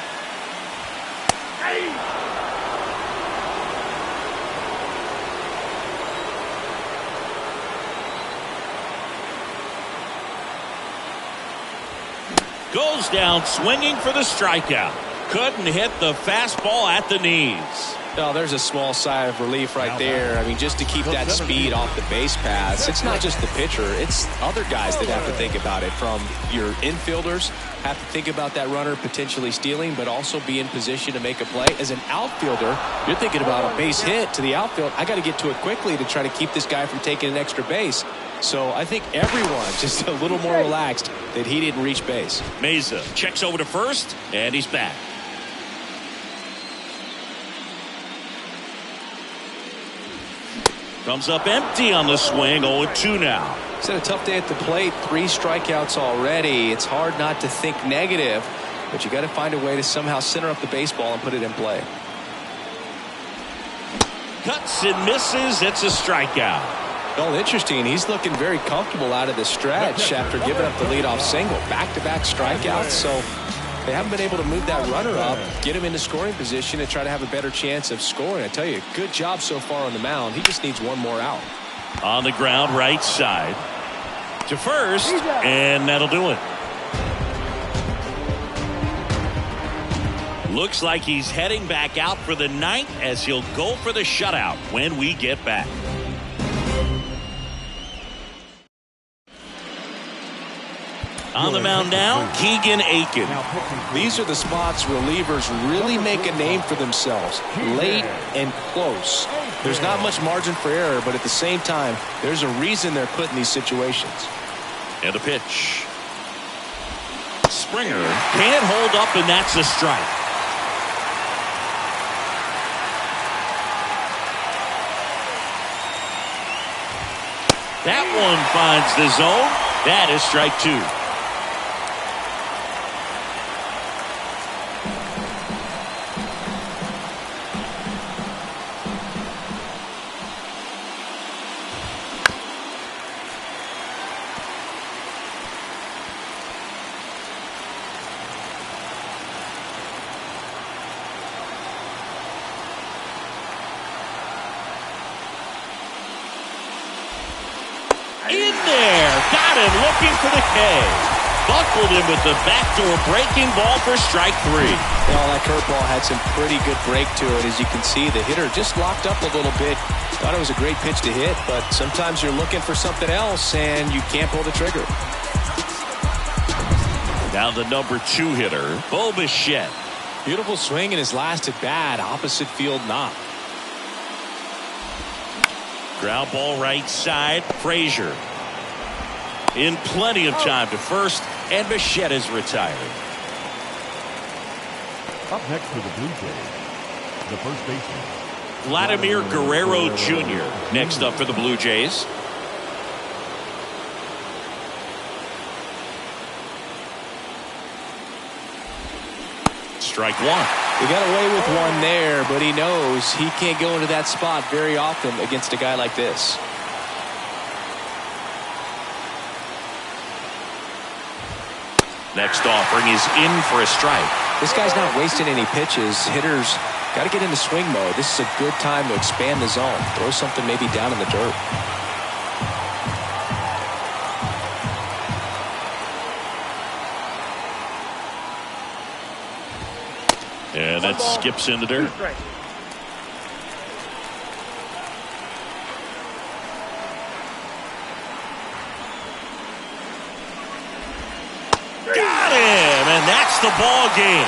Speaker 3: Goes down swinging for the strikeout. Couldn't hit the fastball at the knees.
Speaker 5: Oh, there's a small sigh of relief right there. I mean, just to keep that speed off the base paths. It's not just the pitcher. It's other guys that have to think about it. From your infielders have to think about that runner potentially stealing, but also be in position to make a play. As an outfielder, you're thinking about a base hit to the outfield. I got to get to it quickly to try to keep this guy from taking an extra base. So I think everyone's just a little more relaxed that he didn't reach base.
Speaker 3: Meza checks over to first, and he's back. Comes up empty on the swing. 0-2 now.
Speaker 5: It's had a tough day at the plate. 3 strikeouts already. It's hard not to think negative, but you got to find a way to somehow center up the baseball and put it in play.
Speaker 3: Cuts and misses. It's a strikeout.
Speaker 5: Well, interesting. He's looking very comfortable out of the stretch after giving up the leadoff single. Back-to-back strikeouts, so they haven't been able to move that runner up, get him into scoring position, and try to have a better chance of scoring. I tell you, good job so far on the mound. He just needs one more out.
Speaker 3: On the ground, right side. To first, and that'll do it. Looks like he's heading back out for the 9th as he'll go for the shutout when we get back. On the mound now, Keegan Aiken.
Speaker 5: These are the spots relievers really make a name for themselves. Late and close. There's not much margin for error, but at the same time, there's a reason they're put in these situations.
Speaker 3: And the pitch. Springer can't hold up, and that's a strike. That one finds the zone. That is strike 2. In there, got him looking for the K. Buckled him with the backdoor breaking ball for strike 3.
Speaker 5: Well, that curveball had some pretty good break to it. As you can see, the hitter just locked up a little bit. Thought it was a great pitch to hit, but sometimes you're looking for something else and you can't pull the trigger.
Speaker 3: Now the number 2 hitter, Bo Bichette.
Speaker 5: Beautiful swing in his last at bat, opposite field knock.
Speaker 3: Ground ball right side. Frazier in plenty of time to first, and Bichette is retired.
Speaker 6: Up next for the Blue Jays, the first baseman,
Speaker 3: Vladimir Guerrero Jr. next up for the Blue Jays. Strike 1.
Speaker 5: He got away with one there, but he knows he can't go into that spot very often against a guy like this.
Speaker 3: Next offering is in for a strike.
Speaker 5: This guy's not wasting any pitches. Hitters got to get into swing mode. This is a good time to expand the zone. Throw something maybe down in the dirt.
Speaker 3: And that skips in the dirt. the ball game.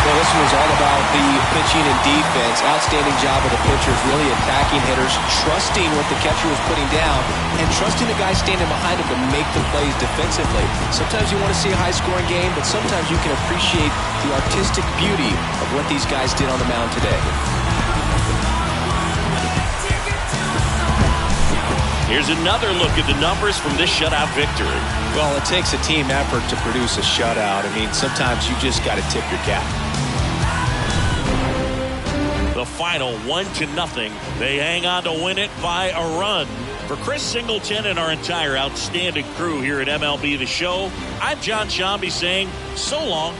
Speaker 5: Well, this was all about the pitching and defense. Outstanding job of the pitchers, really attacking hitters, trusting what the catcher was putting down, and trusting the guy standing behind him to make the plays defensively. Sometimes you want to see a high-scoring game, but sometimes you can appreciate the artistic beauty of what these guys did on the mound today.
Speaker 3: Here's another look at the numbers from this shutout victory.
Speaker 5: Well, it takes a team effort to produce a shutout. I mean, sometimes you just got to tip your cap.
Speaker 3: The final 1-0. They hang on to win it by a run. For Chris Singleton and our entire outstanding crew here at MLB The Show, I'm John Shambi saying so long.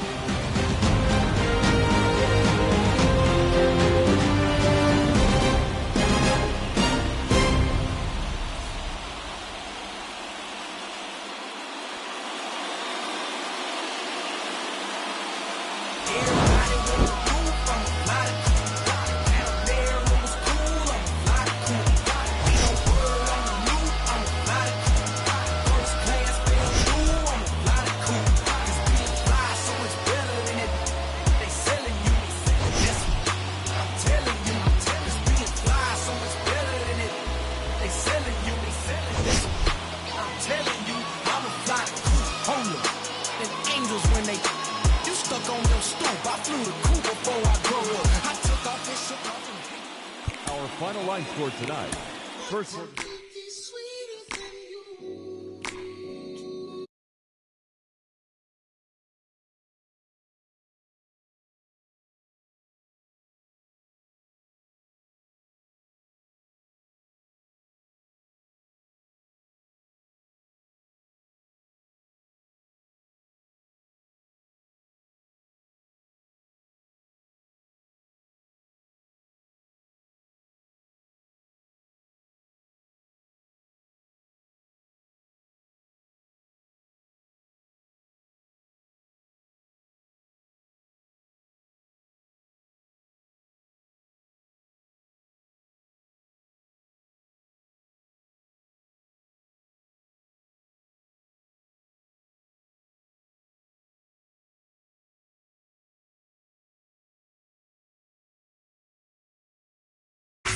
Speaker 6: Our final line score tonight. First.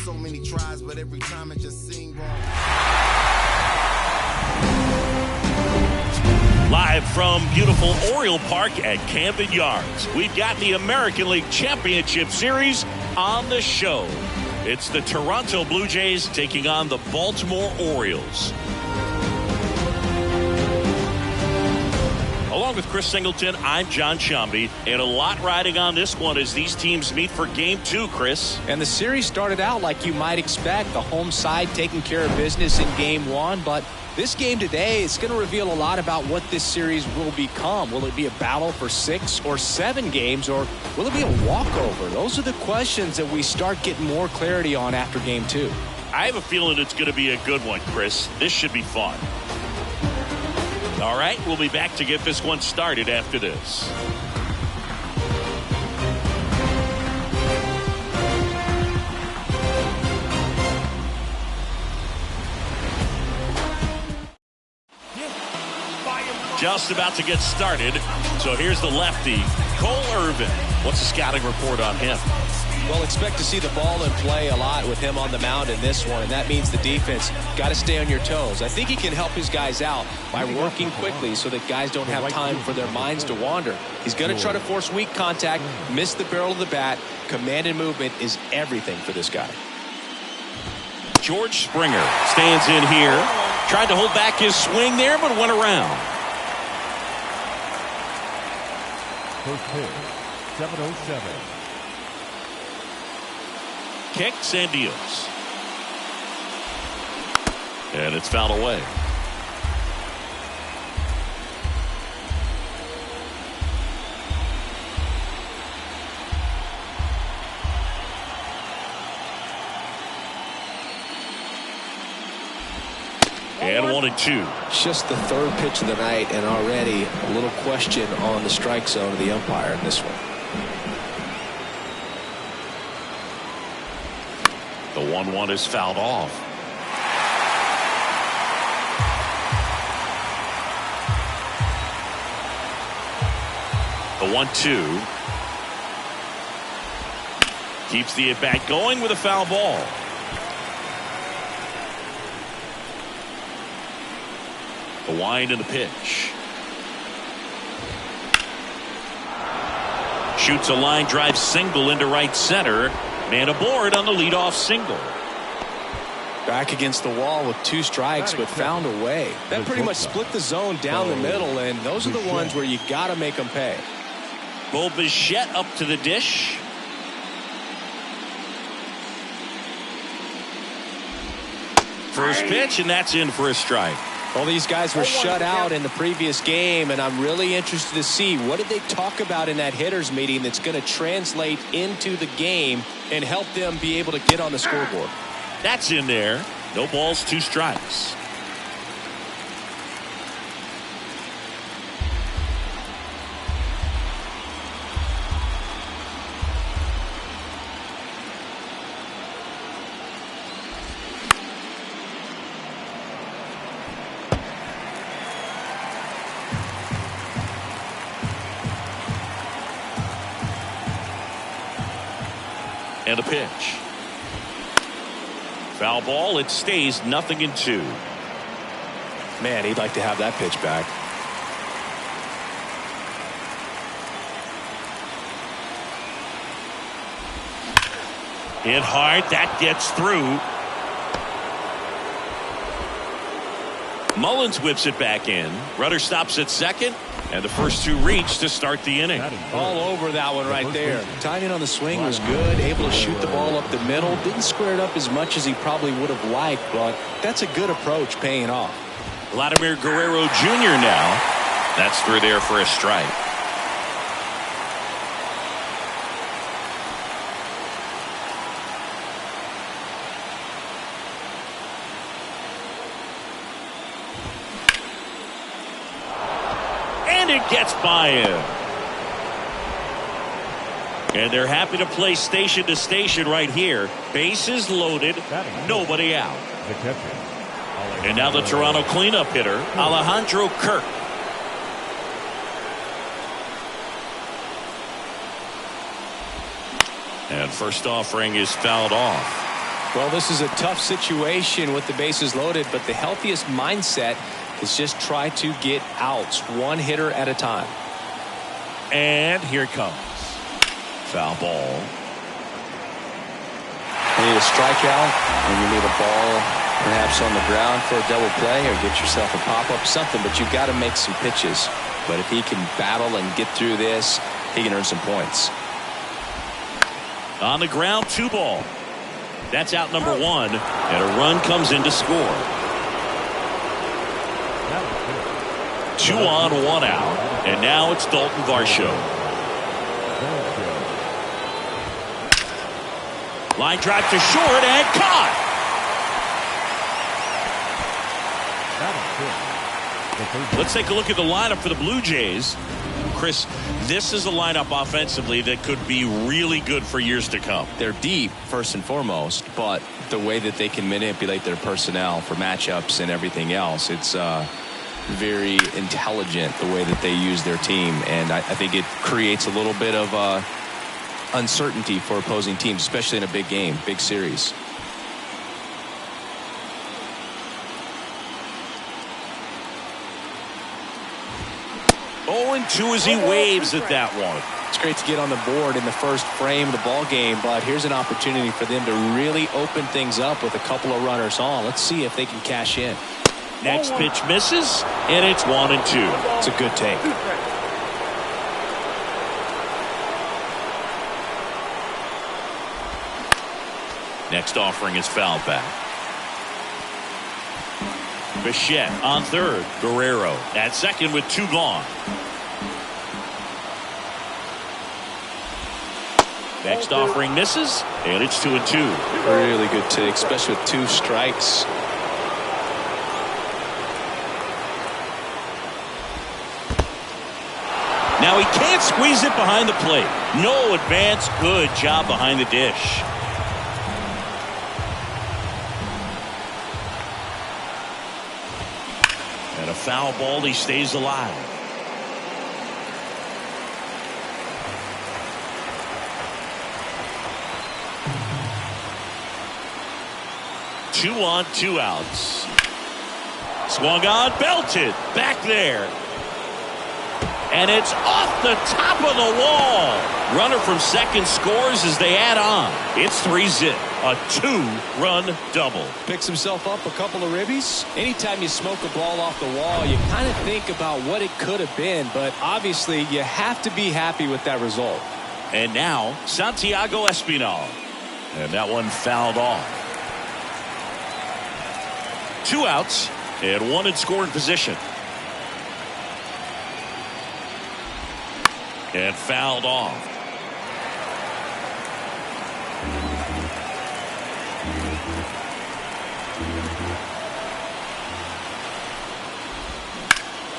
Speaker 1: So many tries, but every time it just seemed wrong.
Speaker 3: Live from beautiful Oriole Park at Camden Yards, we've got the American League Championship Series on the show. It's the Toronto Blue Jays taking on the Baltimore Orioles. Along with Chris Singleton, I'm John Shambi, and a lot riding on this one as these teams meet for Game 2, Chris.
Speaker 5: And the series started out like you might expect, the home side taking care of business in Game 1, but this game today is going to reveal a lot about what this series will become. Will it be a battle for 6 or 7 games, or will it be a walkover? Those are the questions that we start getting more clarity on after Game 2.
Speaker 3: I have a feeling it's going to be a good one, Chris. This should be fun. All right, we'll be back to get this one started after this. Just about to get started. So here's the lefty, Cole Irvin. What's the scouting report on him?
Speaker 5: Well, expect to see the ball in play a lot with him on the mound in this one, and that means the defense got to stay on your toes. I think he can help his guys out by working quickly so that guys don't have time for their minds to wander. He's going to try to force weak contact, miss the barrel of the bat. Command and movement is everything for this guy.
Speaker 3: George Springer stands in here. Tried to hold back his swing there, but went around.
Speaker 6: First pitch, 7:07.
Speaker 3: Kicks and deals. And it's fouled away. And 1-2.
Speaker 5: Just the third pitch of the night, and already a little question on the strike zone of the umpire in this one.
Speaker 3: The 1-1 is fouled off. The 1-2. Keeps the at-bat going with a foul ball. The wind and the pitch. Shoots a line drive single into right center. Man aboard on the leadoff single.
Speaker 5: Back against the wall with 2 strikes, but found a way. That pretty much split the zone down the middle, and those are the ones where you got to make them pay.
Speaker 3: Bo Bichette up to the dish. First pitch, and that's in for a strike.
Speaker 5: Well, these guys were shut out in the previous game, and I'm really interested to see what did they talk about in that hitters meeting that's going to translate into the game and help them be able to get on the scoreboard.
Speaker 3: That's in there. No balls, 2 strikes. And a pitch. Foul ball. It stays 0-2.
Speaker 5: Man, he'd like to have that pitch back.
Speaker 3: Hit hard. That gets through. Mullins whips it back in. Rudder stops at second. And the first 2 reach to start the inning.
Speaker 5: All over that one right there. Timing on the swing was good. Able to shoot the ball up the middle. Didn't square it up as much as he probably would have liked, but that's a good approach paying off.
Speaker 3: Vladimir Guerrero Jr. now. That's through there for a strike. And it gets by him. And they're happy to play station to station right here. Bases loaded, nobody out. And now the Toronto cleanup hitter, Alejandro Kirk. And first offering is fouled off.
Speaker 5: Well, this is a tough situation with the bases loaded, but the healthiest mindset is just try to get outs, 1 hitter at a time.
Speaker 3: And here it comes. Foul ball.
Speaker 4: You need a strikeout, and you need a ball perhaps on the ground for a double play, or get yourself a pop-up, something, but you've got to make some pitches. But if he can battle and get through this, he can earn some points.
Speaker 3: On the ground, 2 ball. That's out number 1, and a run comes in to score. 2 on, 1 out, and now it's Dalton Varsho. Line drive to short and caught. Let's take a look at the lineup for the Blue Jays. Chris, this is a lineup offensively that could be really good for years to come.
Speaker 4: They're deep, first and foremost, but the way that they can manipulate their personnel for matchups and everything else, it's very intelligent the way that they use their team, and I think it creates a little bit of uncertainty for opposing teams, especially in a big game, big series.
Speaker 3: And 2 as he waves at that one.
Speaker 5: It's great to get on the board in the first frame of the ball game, but here's an opportunity for them to really open things up with a couple of runners on. Let's see if they can cash in.
Speaker 3: Next pitch misses, and it's 1-2.
Speaker 5: It's a good take.
Speaker 3: Next offering is fouled back. Bichette on third. Guerrero at second with 2 gone. Next offering misses, and it's 2-2.
Speaker 5: Really good take, especially with 2 strikes.
Speaker 3: Now he can't squeeze it behind the plate. No advance. Good job behind the dish. And a foul ball. He stays alive. 2 on, 2 outs. Swung on, belted, back there. And it's off the top of the wall. Runner from second scores as they add on. It's 3-zip. A 2-run double.
Speaker 5: Picks himself up a couple of ribbies. Anytime you smoke a ball off the wall, you kind of think about what it could have been, but obviously you have to be happy with that result.
Speaker 3: And now Santiago Espinal. And that one fouled off. 2 outs and 1 in scoring position. And fouled off.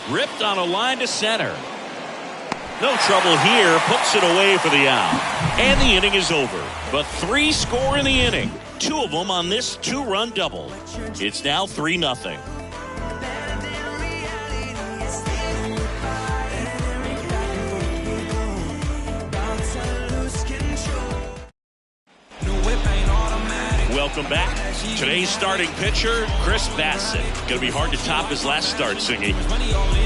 Speaker 3: Ripped on a line to center. No trouble here. Puts it away for the out. And the inning is over. But 3 score in the inning. 2 of them on this 2-run double. It's now 3-0. Welcome back. Today's starting pitcher, Chris Bassett. Going to be hard to top his last start, Singy.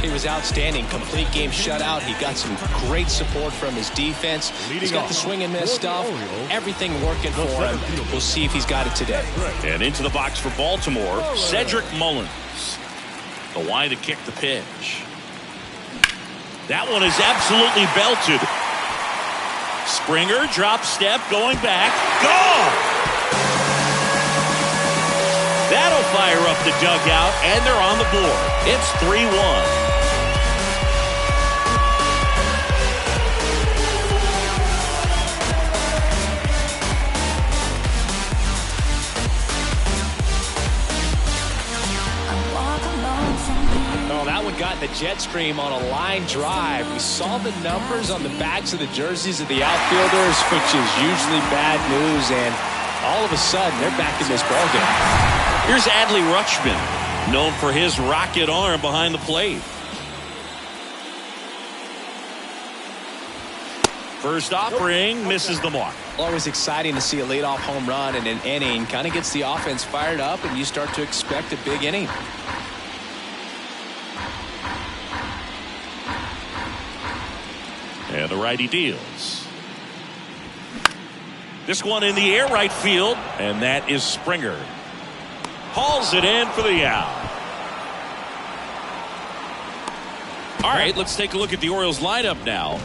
Speaker 5: He was outstanding. Complete game shutout. He got some great support from his defense. He's got the swing and miss stuff. Everything working for him. We'll see if he's got it today.
Speaker 3: And into the box for Baltimore, Cedric Mullins. The line to kick the pitch. That one is absolutely belted. Springer, drop step, going back. Gone! That'll fire up the dugout, and they're on the board. It's 3-1.
Speaker 5: Oh, that one got in the jet stream on a line drive. We saw the numbers on the backs of the jerseys of the outfielders, which is usually bad news, and all of a sudden, they're back in this ballgame.
Speaker 3: Here's Adley Rutschman, known for his rocket arm behind the plate. First offering misses the mark.
Speaker 5: Always exciting to see a leadoff home run in an inning. Kind of gets the offense fired up, and you start to expect a big inning.
Speaker 3: And the righty deals. This one in the air right field, and that is Springer. Hauls it in for the out. All right, let's take a look at the Orioles lineup now.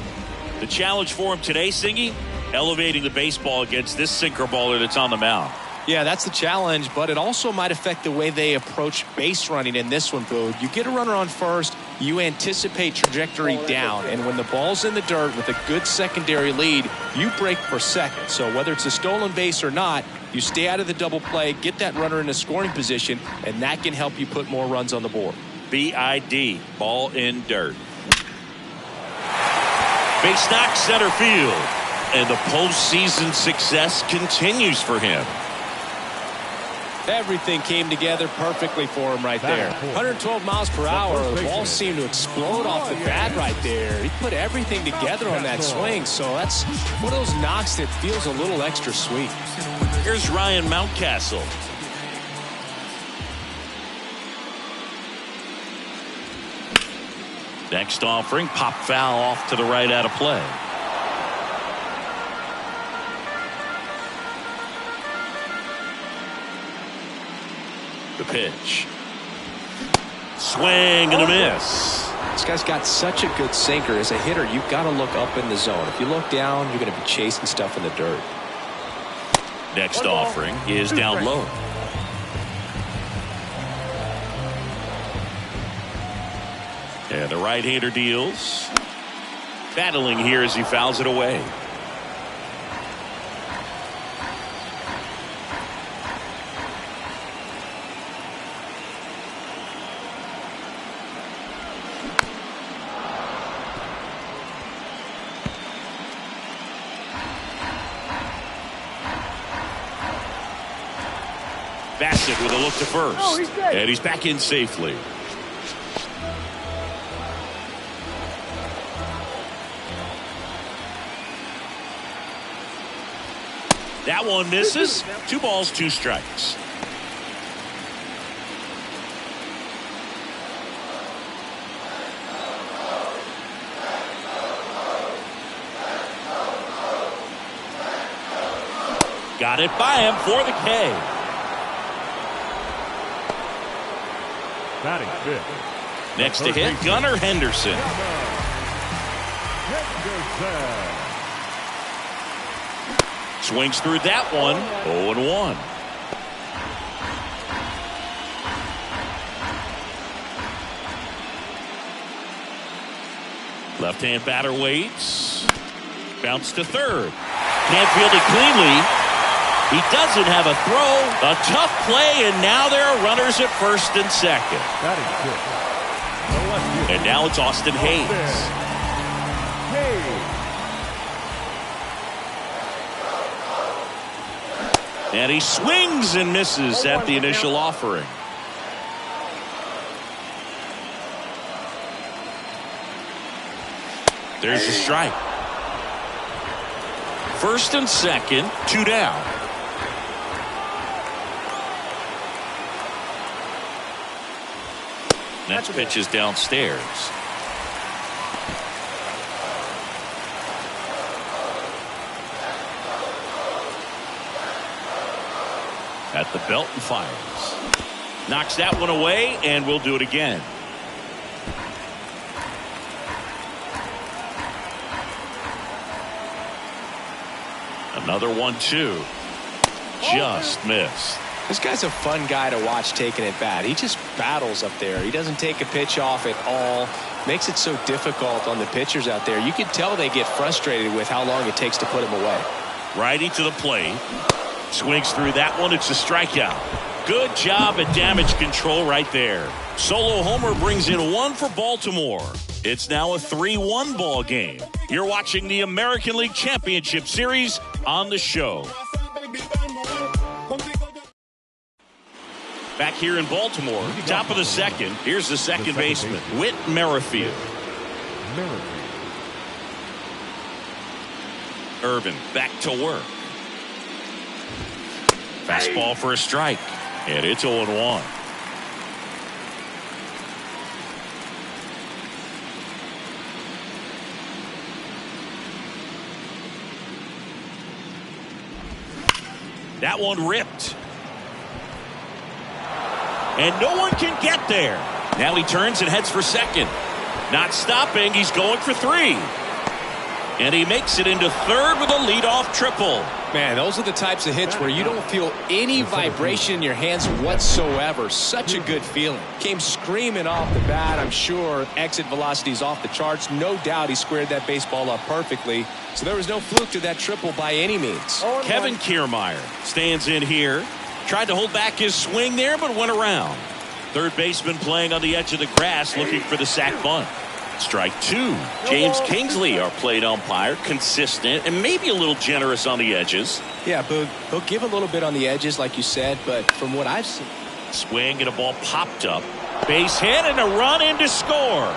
Speaker 3: The challenge for him today, Singy, elevating the baseball against this sinker baller that's on the mound.
Speaker 5: Yeah, that's the challenge, but it also might affect the way they approach base running in this one, Boo. You get a runner on first, you anticipate trajectory down, and when the ball's in the dirt with a good secondary lead, you break for second. So whether it's a stolen base or not, you stay out of the double play, get that runner in a scoring position, and that can help you put more runs on the board.
Speaker 3: BID, ball in dirt. Base knock center field, and the postseason success continues for him.
Speaker 5: Everything came together perfectly for him right there. 112 miles per hour. The ball seemed to explode off the bat right there. He put everything together on that swing, so that's one of those knocks that feels a little extra sweet.
Speaker 3: Here's Ryan Mountcastle. Next offering, pop foul off to the right out of play. The pitch. Swing and a miss.
Speaker 5: This guy's got such a good sinker. As a hitter, you've got to look up in the zone. If you look down, you're going to be chasing stuff in the dirt.
Speaker 3: Next offering is down low. And the right-hander deals. Battling here as he fouls it away. Bassett with a look to first.
Speaker 7: Oh, he's dead.
Speaker 3: And he's back in safely. That one misses. 2 balls, 2 strikes. Got it by him for the K.
Speaker 6: Batting fifth.
Speaker 3: Next to hit, Gunnar Henderson. Swings through that one. 0-1. Left-hand batter waits. Bounce to third. Can't field it cleanly. He doesn't have a throw. A tough play, and now there are runners at first and second. And now it's Austin Hayes. And he swings and misses at the initial offering. There's a strike. First and second, 2 down. Next pitch is downstairs. At the belt and fires. Knocks that one away, and we'll do it again. Another 1-2. Just missed.
Speaker 5: This guy's a fun guy to watch taking at bat. He just battles up there. He doesn't take a pitch off at all. Makes it so difficult on the pitchers out there. You can tell they get frustrated with how long it takes to put him away.
Speaker 3: Righty to the plate. Swings through that one. It's a strikeout. Good job at damage control right there. Solo homer brings in 1 for Baltimore. It's now a 3-1 ball game. You're watching the American League Championship Series on the show. Back here in Baltimore, top of the second. Here's the second baseman, Whit Merrifield. Irvin back to work. Fastball for a strike. And it's 0-1. That one ripped. And no one can get there. Now he turns and heads for second. Not stopping. He's going for 3. And he makes it into third with a leadoff triple.
Speaker 5: Man, those are the types of hits where you don't feel any vibration in your hands whatsoever. Such a good feeling. Came screaming off the bat. I'm sure exit velocity is off the charts. No doubt he squared that baseball up perfectly. So there was no fluke to that triple by any means.
Speaker 3: Kevin Kiermaier stands in here. Tried to hold back his swing there, but went around. Third baseman playing on the edge of the grass, looking for the sac bunt. Strike 2. James Kingsley, our plate umpire, consistent and maybe a little generous on the edges.
Speaker 5: Yeah, but he'll give a little bit on the edges, like you said, but from what I've seen.
Speaker 3: Swing and a ball popped up. Base hit and a run in to score.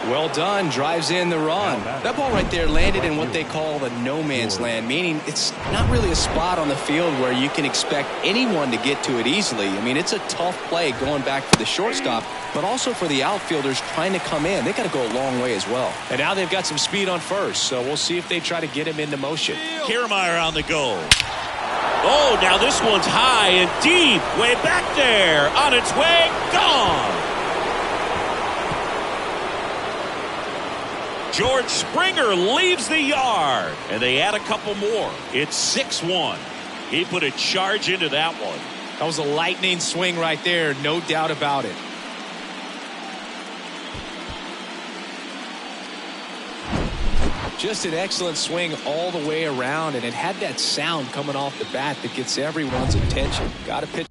Speaker 5: Well done. Drives in the run. That ball right there landed in what they call the no man's land, meaning it's not really a spot on the field where you can expect anyone to get to it easily. I mean, it's a tough play going back for the shortstop, but also for the outfielders trying to come in. They got to go a long way as well. And now they've got some speed on first, so we'll see if they try to get him into motion.
Speaker 3: Kiermaier on the go. Oh, now this one's high and deep. Way back there. On its way. Gone. George Springer leaves the yard, and they add a couple more. It's 6-1. He put a charge into that one.
Speaker 5: That was a lightning swing right there, no doubt about it. Just an excellent swing all the way around, and it had that sound coming off the bat that gets everyone's attention. Got to pitch.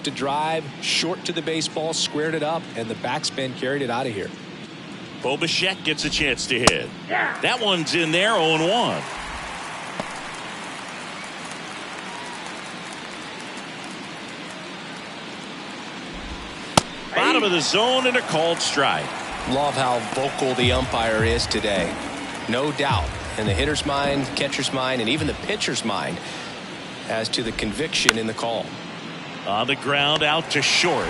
Speaker 5: To drive, short to the baseball, squared it up, and the backspin carried it out of here.
Speaker 3: Bo Bichette gets a chance to hit. That one's in there, 0-1. Bottom of the zone and a called strike.
Speaker 5: Love how vocal the umpire is today. No doubt. In the hitter's mind, catcher's mind, and even the pitcher's mind, as to the conviction in the call.
Speaker 3: On the ground, out to short.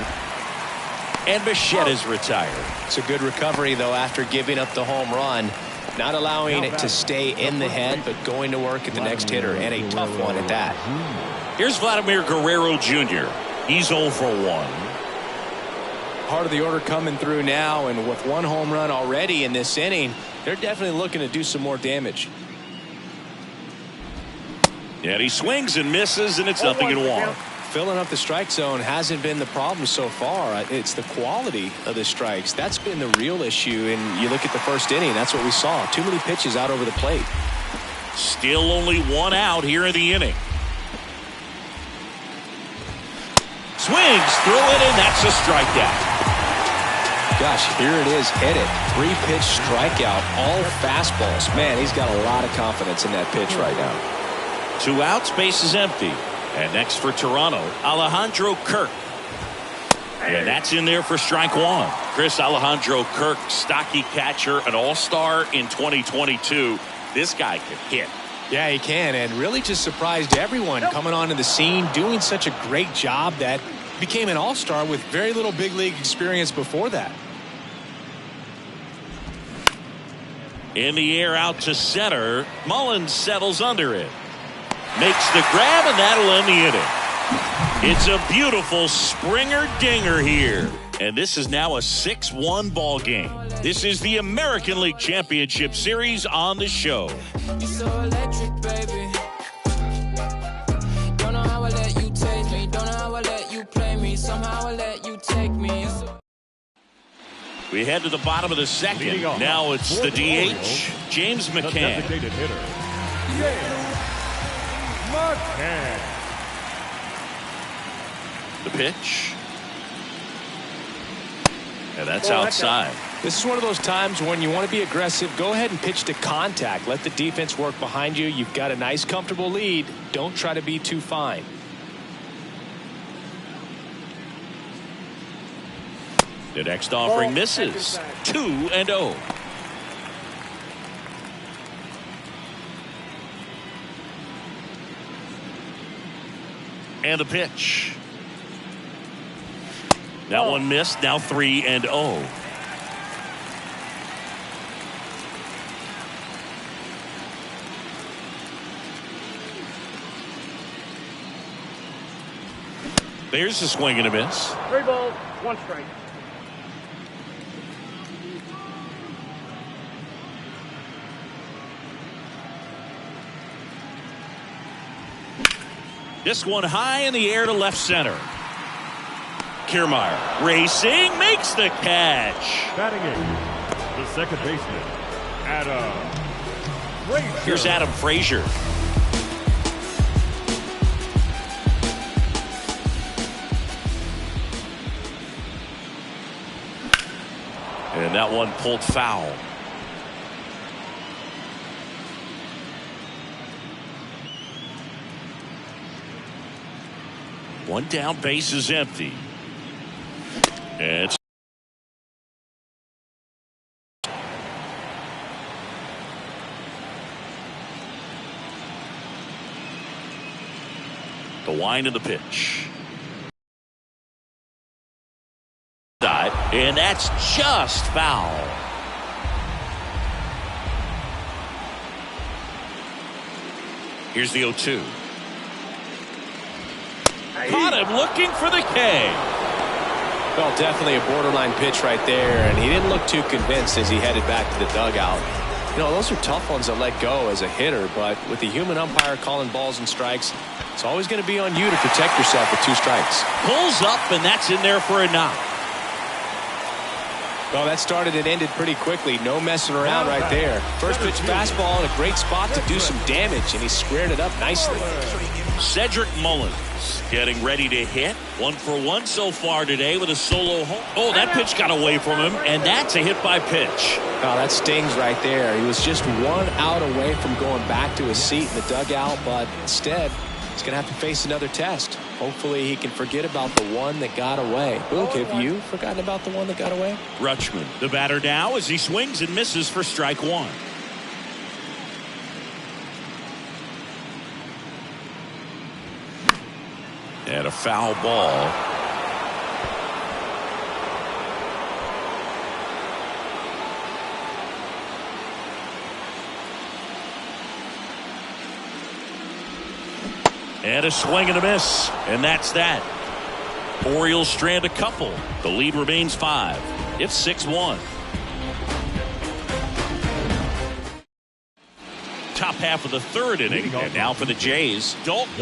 Speaker 3: And Bichette is retired.
Speaker 5: It's a good recovery, though, after giving up the home run. Not allowing it to stay in the head, but going to work at the next hitter, and a tough one at that.
Speaker 3: Here's Vladimir Guerrero Jr. He's 0 for 1.
Speaker 5: Part of the order coming through now, and with one home run already in this inning, they're definitely looking to do some more damage.
Speaker 3: And he swings and misses, and it's 0-1.
Speaker 5: Filling up the strike zone hasn't been the problem so far. It's the quality of the strikes. That's been the real issue. And you look at the first inning, that's what we saw. Too many pitches out over the plate.
Speaker 3: Still only one out here in the inning. Swings through it, and that's a strikeout.
Speaker 5: Gosh, here it is, hit it. 3-pitch strikeout, all fastballs. Man, he's got a lot of confidence in that pitch right now.
Speaker 3: 2 outs, base is empty. And next for Toronto, Alejandro Kirk. And that's in there for strike 1. Chris, Alejandro Kirk, stocky catcher, an all-star in 2022. This guy can hit.
Speaker 5: Yeah, he can, and really just surprised everyone coming onto the scene, doing such a great job that became an all-star with very little big league experience before that.
Speaker 3: In the air out to center. Mullins settles under it. Makes the grab, and that'll end the inning. It's a beautiful Springer dinger here. And this is now a 6-1 ball game. This is the American League Championship Series on the show.
Speaker 9: You're so electric, baby. Don't know how I let you taste me. Don't know how I let you play me. Somehow I let you take me.
Speaker 3: We head to the bottom of the second. Now it's the DH, James McCann.
Speaker 6: Designated hitter, James McCann.
Speaker 3: The pitch. And that's outside.
Speaker 5: This is one of those times when you want to be aggressive. Go ahead and pitch to contact. Let the defense work behind you. You've got a nice, comfortable lead. Don't try to be too fine.
Speaker 3: The next offering misses. 2-0. And the pitch. That one missed. Now 3-0. There's a swing and a miss.
Speaker 7: 3 balls, 1 strike.
Speaker 3: This one high in the air to left center. Kiermaier racing, makes the catch.
Speaker 6: Batting in, the second baseman, Adam Frazier.
Speaker 3: Here's Adam Frazier. And that one pulled foul. One down, base is empty. And it's the wind of the pitch. And that's just foul. Here's the 0-2. Caught him looking for the K.
Speaker 5: Well, definitely a borderline pitch right there, and he didn't look too convinced as he headed back to the dugout. You know, those are tough ones to let go as a hitter, but with the human umpire calling balls and strikes, it's always going to be on you to protect yourself with 2 strikes.
Speaker 3: Pulls up, and that's in there for a knock.
Speaker 5: Well, that started and ended pretty quickly. No messing around right there. First pitch fastball in a great spot to do some damage, and he squared it up nicely.
Speaker 3: Cedric Mullins getting ready to hit. 1 for 1 so far today with a solo home. Oh, that pitch got away from him, and that's a hit by pitch.
Speaker 5: Oh, that stings right there. He was just 1 out away from going back to his seat in the dugout, but instead, he's going to have to face another test. Hopefully he can forget about the one that got away. Luke, have you forgotten about the one that got away?
Speaker 3: Rutschman, the batter now, as he swings and misses for strike 1. And a foul ball. And a swing and a miss. And that's that. Orioles strand a couple. The lead remains 5. It's 6-1. Top half of the third inning. And now for the Jays, Dalton.